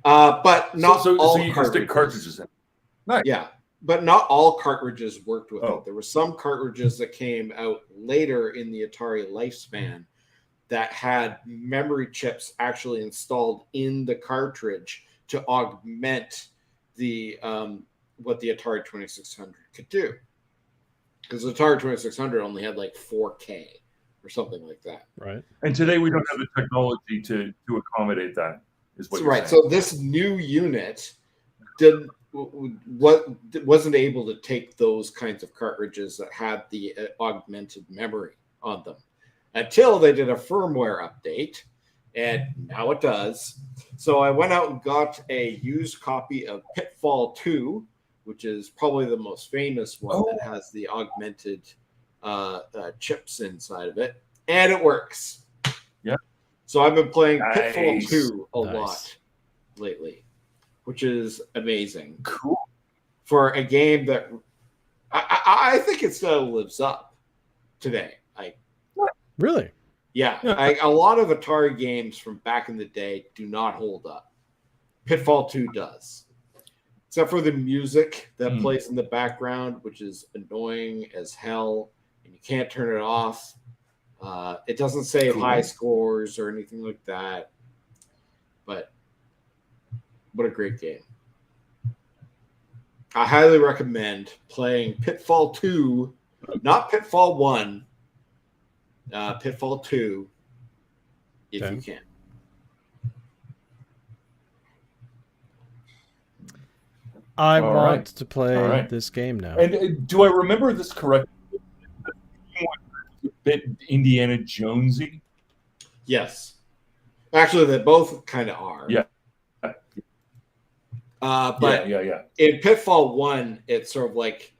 But not so all you can stick cartridges in. Nice. Yeah. But not all cartridges worked with Oh. it. There were some cartridges that came out later in the Atari lifespan that had memory chips actually installed in the cartridge to augment the what the Atari 2600 could do. Because the Atari 2600 only had like 4K or something like that. Right. And today we don't have the technology to accommodate that. Is what So, you're right. saying. So this new unit wasn't able to take those kinds of cartridges that had the augmented memory on them until they did a firmware update, and now it does. So I went out and got a used copy of Pitfall 2, which is probably the most famous one that has the augmented chips inside of it, and it works. Yeah. So I've been playing Nice. Pitfall 2 a Nice. lot lately, which is amazing Cool. for a game that I think it still lives up today. Really? Yeah, Yeah. a lot of Atari games from back in the day do not hold up. Pitfall 2 does, except for the music that plays in the background, which is annoying as hell, and you can't turn it off. It doesn't save Cool. high scores or anything like that, but what a great game. I highly recommend playing Pitfall 2, not Pitfall 1, Pitfall 2, if you can. I All want right. to play All right. this game now. And do I remember this correctly? A bit Indiana Jonesy. Yes. Actually, they both kind of are. Yeah. But yeah. in Pitfall 1, it's sort of like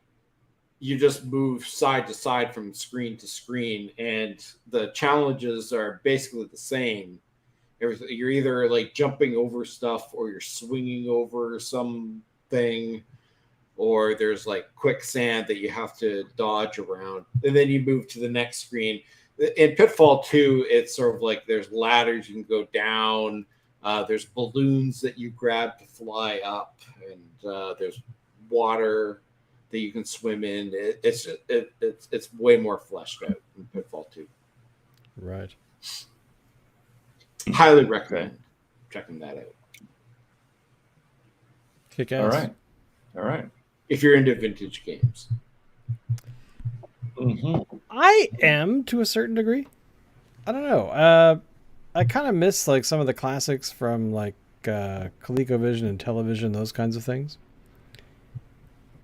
you just move side to side from screen to screen, and the challenges are basically the same. You're either like jumping over stuff, or you're swinging over something, or there's like quicksand that you have to dodge around, and then you move to the next screen. In Pitfall 2, it's sort of like there's ladders you can go down. There's balloons that you grab to fly up, and there's water that you can swim in. It's way more fleshed out in Pitfall 2. Right. Highly recommend checking that out Kick ass. All right. if you're into vintage games. Mm-hmm. I am to a certain degree. I don't know. I kind of miss like some of the classics from like ColecoVision and Television, those kinds of things.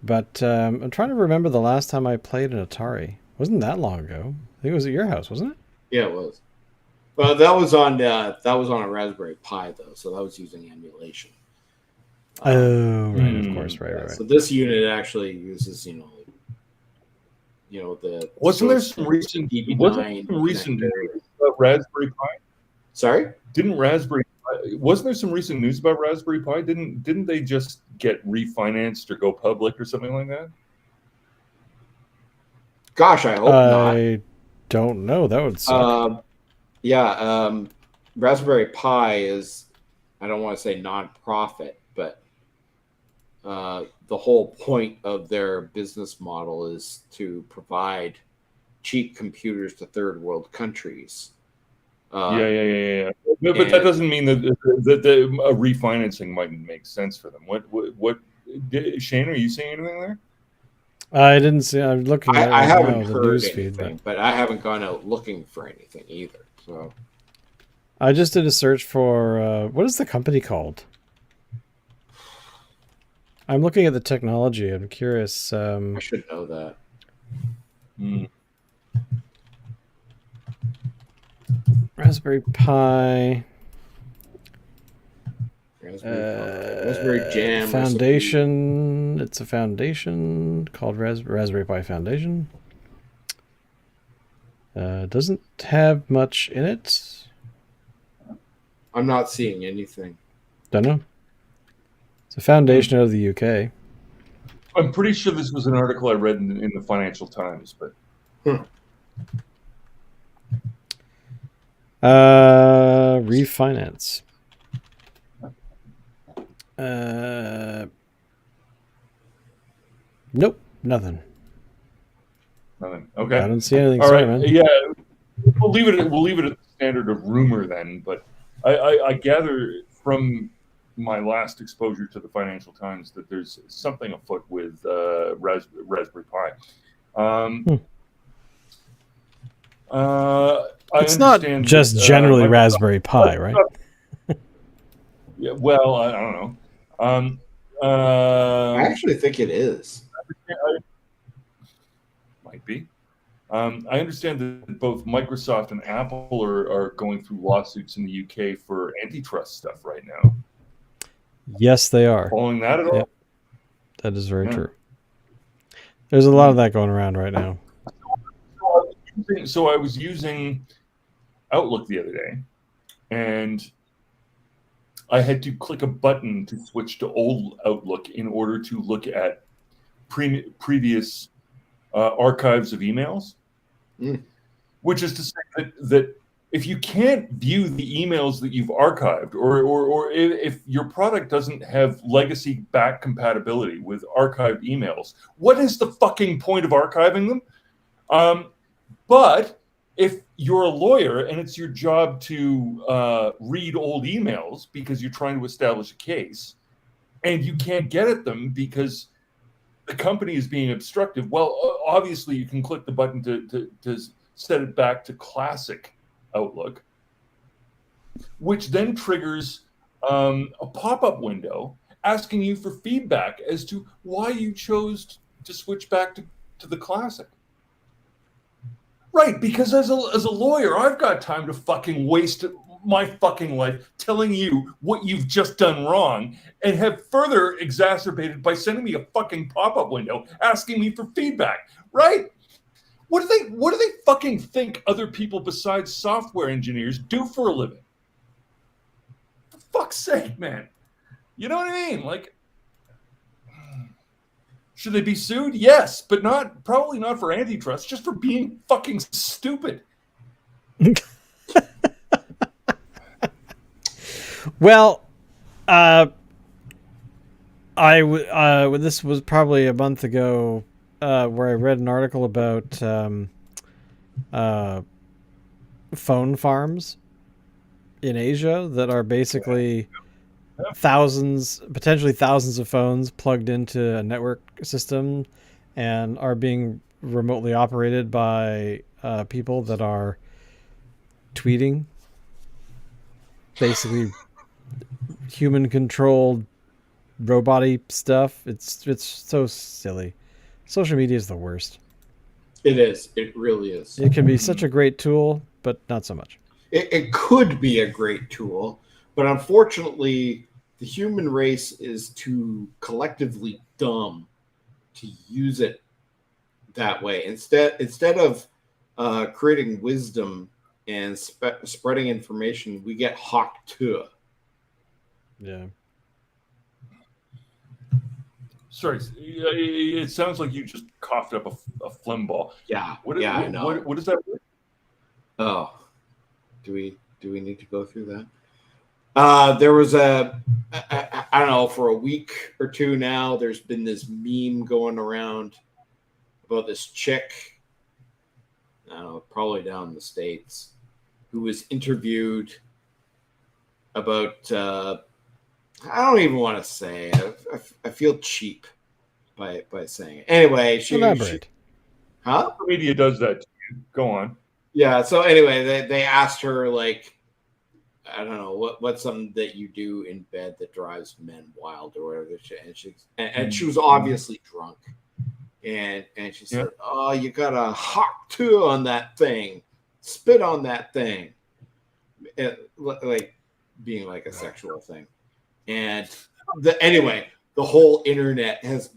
But I'm trying to remember the last time I played an Atari. Wasn't that long ago? I think it was at your house, wasn't it? Yeah, it was. Well, that was on a Raspberry Pi though, so that was using emulation. Oh, right, of course, right. So this unit actually uses, the Wasn't there some recent DB9 news connector. about Raspberry Pi? Sorry? Wasn't there some recent news about Raspberry Pi? Didn't they just get refinanced or go public or something like that? Gosh, I hope not. I don't know. That would suck. Raspberry Pi is, I don't want to say non-profit, but the whole point of their business model is to provide cheap computers to third world countries. Yeah. But that doesn't mean that a refinancing might make sense for them. What Shane, are you seeing anything there? I didn't see. I'm looking at I haven't now, the heard news anything, feed, but I haven't gone out looking for anything either. So I just did a search for what is the company called? I'm looking at the technology. I'm curious. I should know that. Raspberry Pi. Raspberry Jam Foundation. Recipe. It's a foundation called Raspberry Pi Foundation. Doesn't have much in it. I'm not seeing anything. Don't know. It's a foundation out of the UK. I'm pretty sure this was an article I read in the Financial Times, but. Refinance. Nope, nothing. Nothing. Okay. I don't see anything. All Sorry, right. man. Yeah, we'll leave it at the standard of rumor then. But I gather from my last exposure to the Financial Times that there's something afoot with Raspberry Pi. It's not just generally Raspberry Pi, right? Yeah, well, I don't know. I actually think it is. Might be. I understand that both Microsoft and Apple are going through lawsuits in the UK for antitrust stuff right now. Yes, they are. Following that at all? Yep. That is very true. There's a lot of that going around right now. So I was using Outlook the other day, and I had to click a button to switch to old Outlook in order to look at previous archives of emails, which is to say that if you can't view the emails that you've archived, or if your product doesn't have legacy back compatibility with archived emails, what is the fucking point of archiving them? But if you're a lawyer and it's your job to read old emails because you're trying to establish a case and you can't get at them because the company is being obstructive, well, obviously you can click the button to set it back to classic Outlook, which then triggers a pop-up window asking you for feedback as to why you chose to switch back to the classic. Right, because as a lawyer, I've got time to fucking waste my fucking life telling you what you've just done wrong and have further exacerbated by sending me a fucking pop-up window asking me for feedback, right? What do they fucking think other people besides software engineers do for a living? For fuck's sake, man. You know what I mean? Like, should they be sued? Yes, but probably not for antitrust, just for being fucking stupid. Well, this was probably a month ago, where I read an article about phone farms in Asia that are basically potentially thousands of phones plugged into a network system and are being remotely operated by people that are tweeting, basically human controlled robot-y stuff. It's so silly. Social media is the worst. It is. It really is. It can be such a great tool, but not so much. It could be a great tool, but unfortunately, the human race is too collectively dumb to use it that way. Instead of creating wisdom and spreading information, we get hawked to. Yeah. Sorry, it sounds like you just coughed up a phlegm ball. Yeah. What is that? Oh, do we need to go through that? There was I don't know, for a week or two now, there's been this meme going around about this chick probably down in the States, who was interviewed about, I don't even want to say, I feel cheap by saying it. Anyway, Elaborate. Media does that to you. Go on. Yeah. So anyway, they asked her, like, I don't know what's something that you do in bed that drives men wild or whatever. And she was obviously drunk, and she said, "Oh, you got a hawk too on that thing, spit on that thing," like being like a sexual thing. And anyway, the whole internet has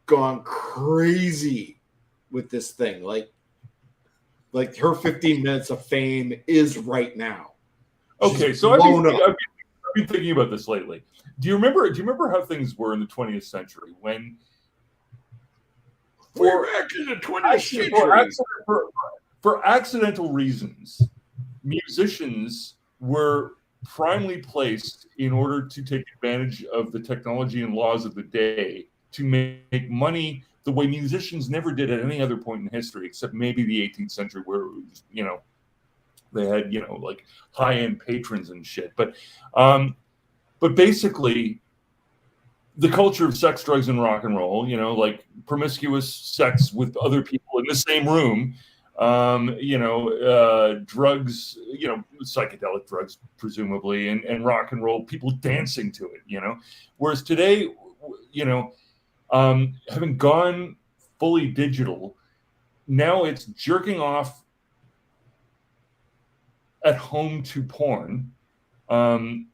gone crazy with this thing. Like her 15 minutes of fame is right now. Okay, so I've been thinking about this lately. Do you remember how things were in the 20th century when we're back in the 20th century for accidental reasons, musicians were primarily placed in order to take advantage of the technology and laws of the day to make money the way musicians never did at any other point in history, except maybe the 18th century, where it was, they had, like high-end patrons and shit. But basically, the culture of sex, drugs, and rock and roll, like promiscuous sex with other people in the same room, drugs, psychedelic drugs, presumably, and rock and roll, people dancing to it, Whereas today, having gone fully digital, now it's jerking off at home to porn. I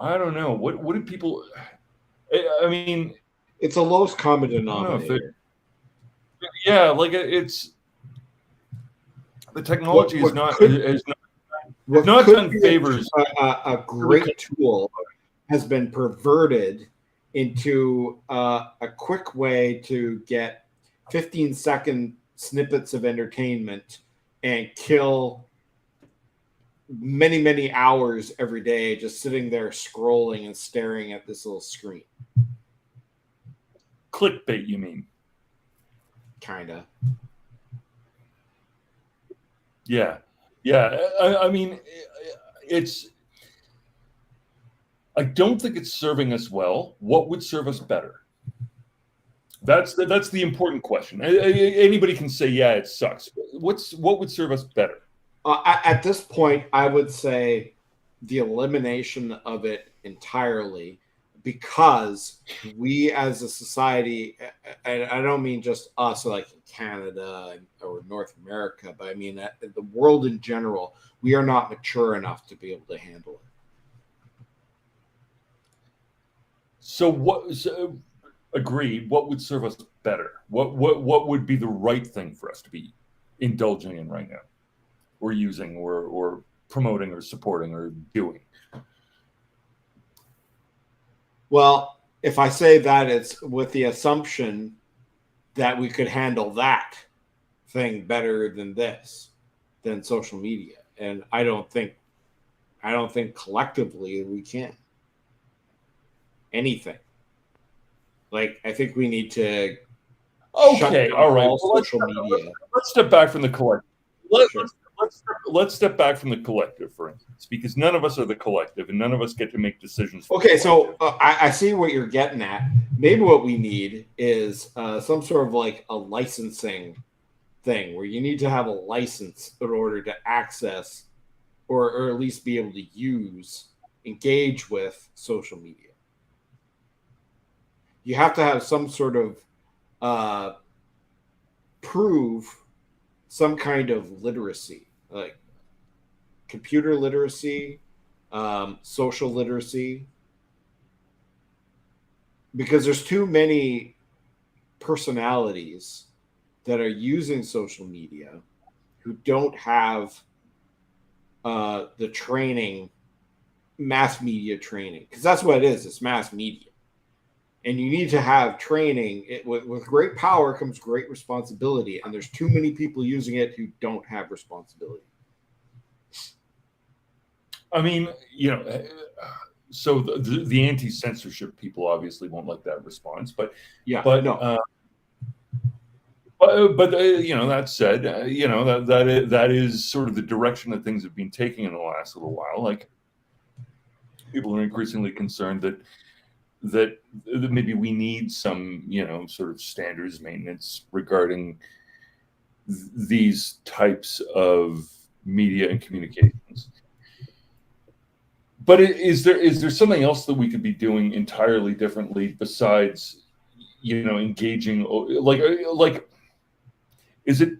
don't know. What did people? I mean, it's a lowest common denominator. It's the technology is not done favors. A great tool has been perverted into a quick way to get 15-second snippets of entertainment and kill many, many hours every day just sitting there scrolling and staring at this little screen. Clickbait, you mean? Kinda. Yeah. I mean, I don't think it's serving us well. What would serve us better? That's the important question. Anybody can say, yeah, it sucks. What would serve us better? At this point, I would say the elimination of it entirely, because we as a society, and I don't mean just us, like in Canada or North America, but I mean the world in general, we are not mature enough to be able to handle it. So agreed. What would serve us better? What would be the right thing for us to be indulging in right now, or using, or promoting, or supporting, or doing? Well, if I say that, it's with the assumption that we could handle that thing better than social media, and I don't think collectively we can. Anything. Like, I think we need to. Okay, all right. Social media. Let's step back from the collective. Let's step back from the collective, for instance, because none of us are the collective, and none of us get to make decisions. Okay, so I see what you're getting at. Maybe what we need is some sort of like a licensing thing, where you need to have a license in order to access, or at least be able to engage with social media. You have to have some sort of prove some kind of literacy, like computer literacy, social literacy, because there's too many personalities that are using social media who don't have the training, mass media training, because that's what it is. It's mass media. And you need to have training. With great power comes great responsibility. And there's too many people using it who don't have responsibility. I mean, so the anti-censorship people obviously won't like that response. But yeah, but no. That said, that is sort of the direction that things have been taking in the last little while. Like, people are increasingly concerned that maybe we need some, sort of standards maintenance regarding these types of media and communications. But is there something else that we could be doing entirely differently besides, engaging? Like, is it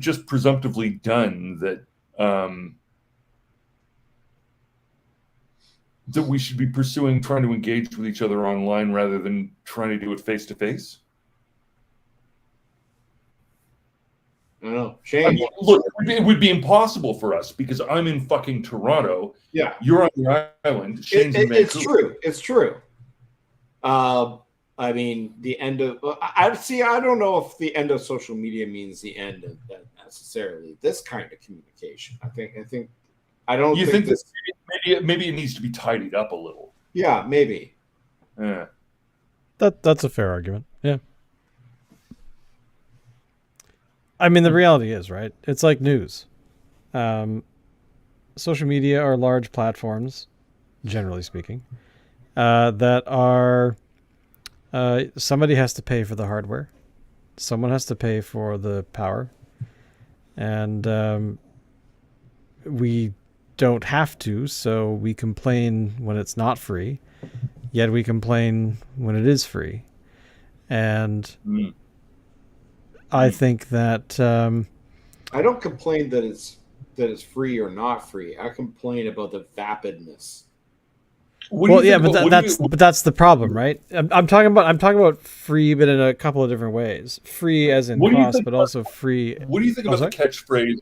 just presumptively done that that we should be pursuing trying to engage with each other online rather than trying to do it face to face? I don't know. Shane. Look, it would be impossible for us because I'm in fucking Toronto. Yeah. You're on the island. Shane's in Vancouver. It's true. I mean, the end of I don't know if the end of social media means the end of that necessarily. This kind of communication. I don't think this, maybe it needs to be tidied up a little. Yeah, maybe. Yeah. That's a fair argument. Yeah. I mean, the reality is, right? It's like news. Social media are large platforms, generally speaking, that are somebody has to pay for the hardware. Someone has to pay for the power. And we don't have to, so we complain when it's not free, yet we complain when it is free. And I think that I don't complain that it's free or not free. I complain about the vapidness. But that's the problem, right? I'm talking about free, but in a couple of different ways. Free as in cost, but also free. What do you think about the catchphrase?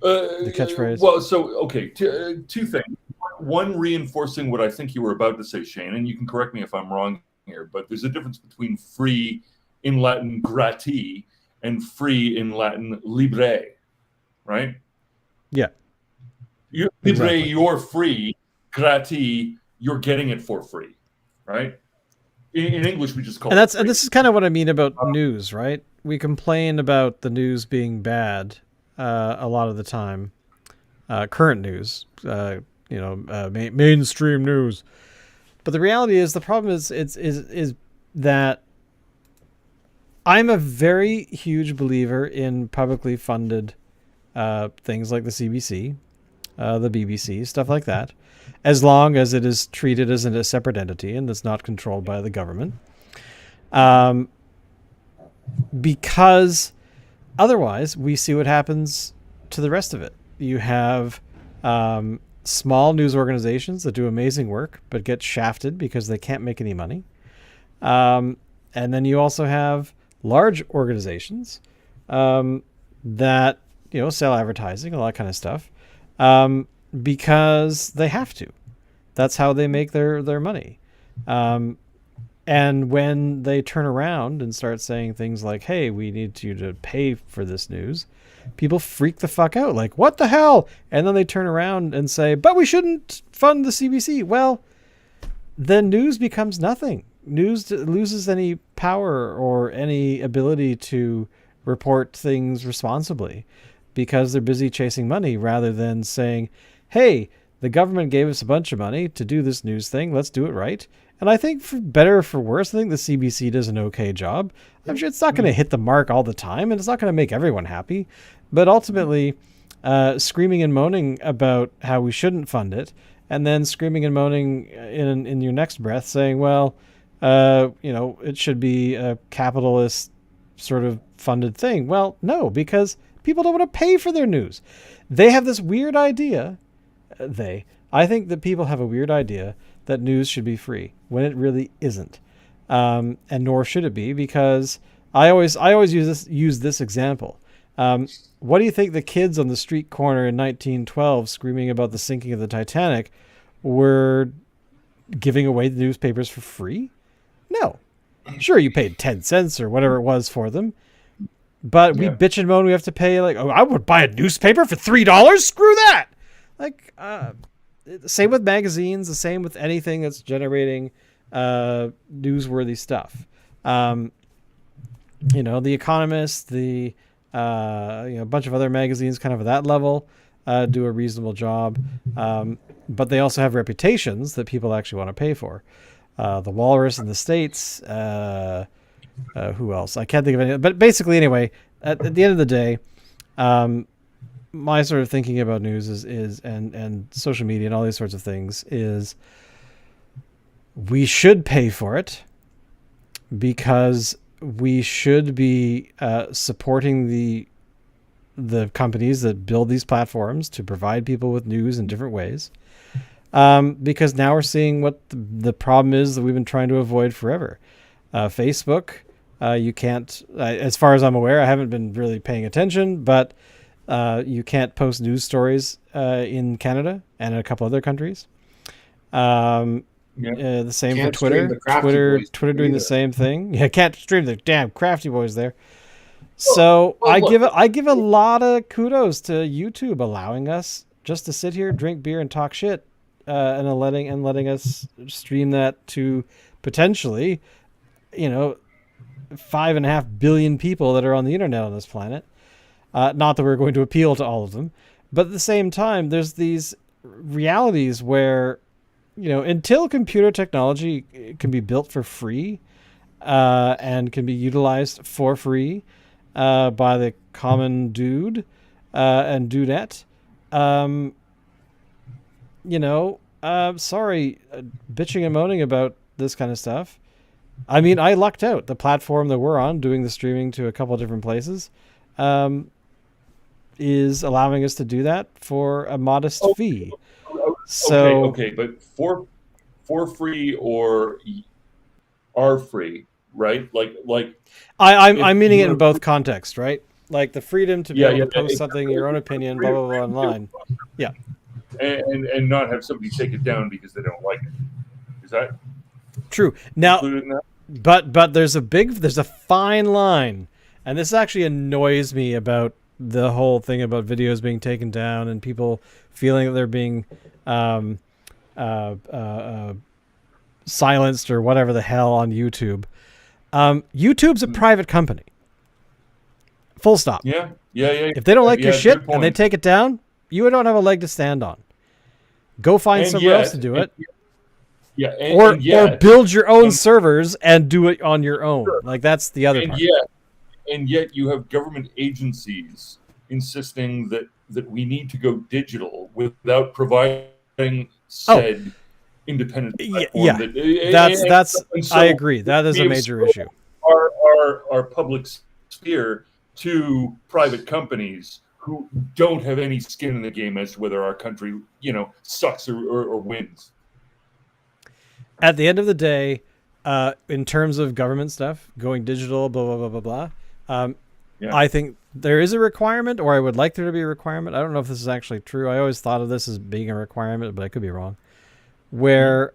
The catchphrase. Well, so okay, two things. One, reinforcing what I think you were about to say, Shane, and you can correct me if I'm wrong here, but there's a difference between free in Latin gratis and free in Latin libre, right? Yeah. Libre, you're free. Gratis, you're getting it for free, right? In English, we just call it free. And this is kind of what I mean about news, right? We complain about the news being bad a lot of the time. Current news, mainstream news. But the reality is, the problem is that I'm a very huge believer in publicly funded things like the CBC, the BBC, stuff like that, as long as it is treated as a separate entity and that's not controlled by the government. Because otherwise, we see what happens to the rest of it. You have small news organizations that do amazing work but get shafted because they can't make any money. And then you also have large organizations that sell advertising, all that kind of stuff, because they have to. That's how they make their money. And when they turn around and start saying things like, hey, we need you to pay for this news, people freak the fuck out. Like, what the hell? And then they turn around and say, but we shouldn't fund the CBC. Well, then news becomes nothing. News loses any power or any ability to report things responsibly because they're busy chasing money rather than saying, hey, the government gave us a bunch of money to do this news thing. Let's do it right. And I think for better or for worse, I think the CBC does an okay job. I'm sure it's not going to hit the mark all the time, and it's not going to make everyone happy. But ultimately, screaming and moaning about how we shouldn't fund it, and then screaming and moaning in your next breath saying, well, it should be a capitalist sort of funded thing. Well, no, because people don't want to pay for their news. They have this weird idea. I think that people have a weird idea that news should be free when it really isn't, and nor should it be, because I always use this example. What do you think the kids on the street corner in 1912 screaming about the sinking of the Titanic were giving away the newspapers for free? No. Sure, you paid 10 cents or whatever it was for them, but we bitch and moan we have to pay, like, oh, I would buy a newspaper for $3? Screw that! Like, same with magazines, the same with anything that's generating newsworthy stuff. The Economist, a bunch of other magazines kind of at that level do a reasonable job. But they also have reputations that people actually want to pay for. The Walrus in the States, who else? I can't think of any, but basically anyway, at the end of the day, my sort of thinking about news is and social media and all these sorts of things is we should pay for it because we should be supporting the companies that build these platforms to provide people with news in different ways. Because now we're seeing what the problem is that we've been trying to avoid forever. Facebook, you can't, as far as I'm aware, I haven't been really paying attention, but you can't post news stories in Canada and in a couple other countries. The same Can't for Twitter. stream the Crafty Boys Twitter doing either. the same thing. Yeah, can't stream the damn Crafty Boys there. So well, look. I give a lot of kudos to YouTube allowing us just to sit here, drink beer, and talk shit, and letting us stream that to potentially, 5.5 billion people that are on the internet on this planet. Not that we're going to appeal to all of them, but at the same time, there's these realities where, until computer technology can be built for free, and can be utilized for free, by the common dude, and dudette, sorry, bitching and moaning about this kind of stuff. I mean, I lucked out. The platform that we're on, doing the streaming to a couple of different places, is allowing us to do that for a modest fee. So okay, but for free or are free, right? Like I'm meaning it in both contexts, right? Like the freedom to be able to post something, your own opinion, blah blah blah online. Yeah, and not have somebody take it down because they don't like it. Is that true? Now, included in that? but there's a fine line, and this actually annoys me about the whole thing about videos being taken down and people feeling that they're being silenced or whatever the hell on YouTube. YouTube's a private company. Full stop. Yeah. If they don't like your shit and they take it down, you don't have a leg to stand on. Go find somewhere else to do it. Or build your own servers and do it on your own. Sure. Like that's the other part. And yet you have government agencies insisting that we need to go digital without providing said independent platform. So I agree. That is a major issue. Our public sphere to private companies who don't have any skin in the game as to whether our country, sucks or wins. At the end of the day, in terms of government stuff, going digital, blah, blah, blah, blah, blah, I think there is a requirement, or I would like there to be a requirement. I don't know if this is actually true. I always thought of this as being a requirement, but I could be wrong. Where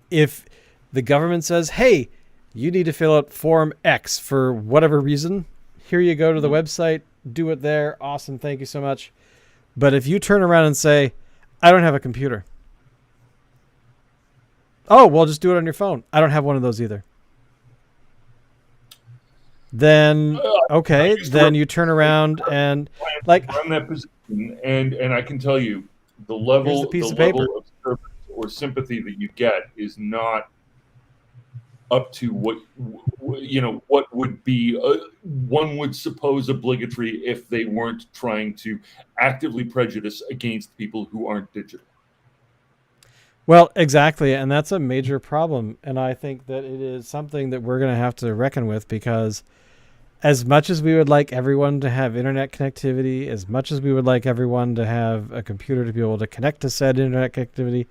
if the government says, hey, you need to fill out Form X for whatever reason, here you go to the website, do it there. Awesome. Thank you so much. But if you turn around and say, I don't have a computer. Oh, well, just do it on your phone. I don't have one of those either. Then, okay, then you turn around and like I'm in that position, and I can tell you the level of service or sympathy that you get is not up to what would be one would suppose obligatory if they weren't trying to actively prejudice against people who aren't digital. Well, exactly, and that's a major problem, and I think that it is something that we're going to have to reckon with, because as much as we would like everyone to have internet connectivity, as much as we would like everyone to have a computer to be able to connect to said internet connectivity,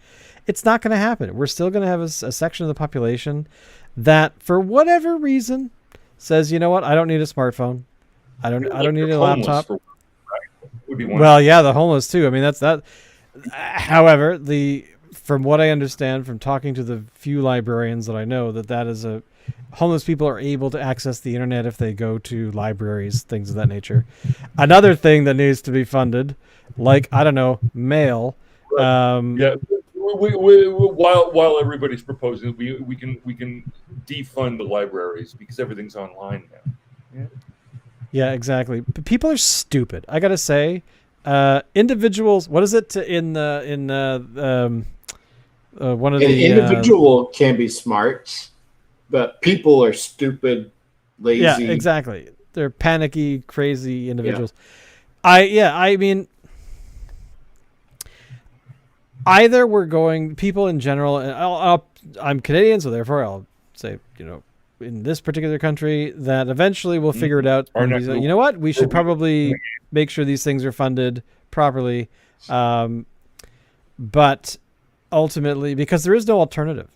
it's not going to happen. We're still going to have a section of the population that, for whatever reason, says, you know what, I don't need a smartphone. I don't need a laptop. Well, yeah, the homeless too. I mean, that's that. However, from what I understand from talking to the few librarians that I know, that is homeless people are able to access the internet if they go to libraries, things of that nature. Another thing that needs to be funded, like, I don't know, mail. Right. while everybody's proposing, we can defund the libraries because everything's online now. Yeah. Yeah, exactly. But people are stupid. I gotta say, individuals. What is it in one of An the individual can be smart, but people are stupid, lazy. Yeah, exactly. They're panicky, crazy individuals. Yeah. I mean, either we're going people in general. And I'm Canadian, so therefore I'll say, in this particular country, that eventually we'll figure it out. And you know what? We should probably make sure these things are funded properly. But ultimately, because there is no alternative.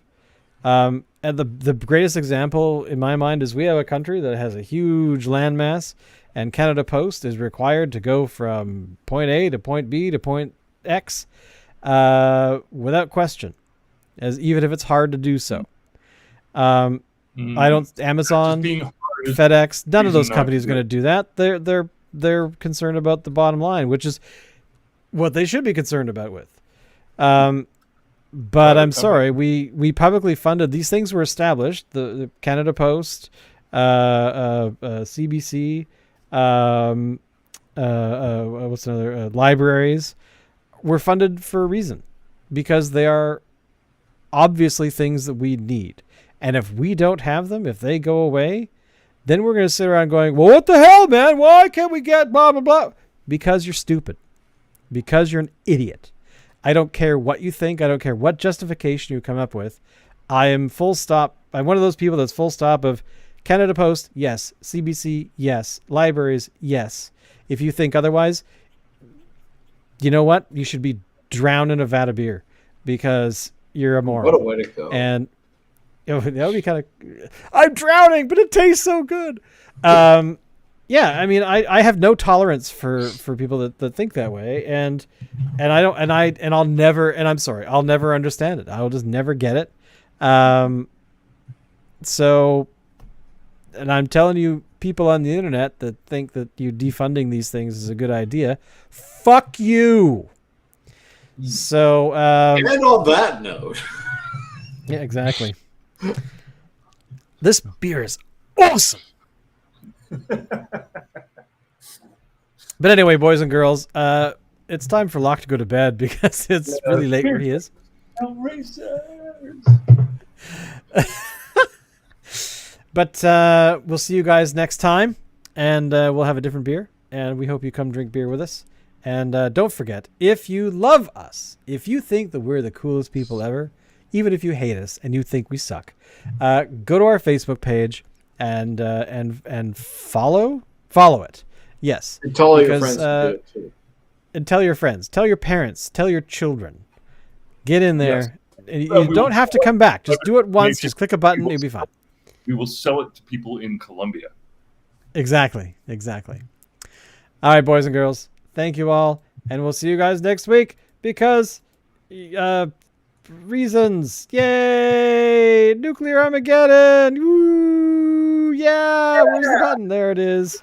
And the greatest example in my mind is we have a country that has a huge landmass, and Canada Post is required to go from point A to point B to point X without question, even if it's hard to do so. Amazon, FedEx, none of those companies are going to do that. They're concerned about the bottom line, which is what they should be concerned about with. But I'm sorry, we publicly funded, these things were established, the Canada Post, CBC, what's another, libraries were funded for a reason, because they are obviously things that we need. And if we don't have them, if they go away, then we're going to sit around going, well, what the hell, man? Why can't we get blah, blah, blah? Because you're stupid. Because you're an idiot. I don't care what you think. I don't care what justification you come up with. I am full stop. I'm one of those people that's full stop of Canada Post, yes. CBC, yes. Libraries, yes. If you think otherwise, you know what? You should be drowned in a vat of beer because you're a moron. What a way to go. And that would be kind of... I'm drowning, but it tastes so good. Yeah, I mean, I have no tolerance for people that think that way, and I'll never, and I'm sorry, I'll never understand it. I'll just never get it. So, and I'm telling you, people on the internet that think that you defunding these things is a good idea, fuck you. So, and on that note, yeah, exactly. This beer is awesome. But anyway, boys and girls, it's time for Locke to go to bed because it's really late where he is. But we'll see you guys next time, and we'll have a different beer, and we hope you come drink beer with us. And don't forget, if you love us, if you think that we're the coolest people ever, even if you hate us and you think we suck, go to our Facebook page and follow it. Yes. And tell all your friends to do it too. And tell your friends, tell your parents, tell your children. Get in there. Yes. You don't have to come back. Just do it once. Just click a button. It'll be fine. We will sell it to people in Colombia. Exactly. All right, boys and girls. Thank you all. And we'll see you guys next week because reasons. Yay! Nuclear Armageddon! Woo! Yeah! Where's the button? There it is.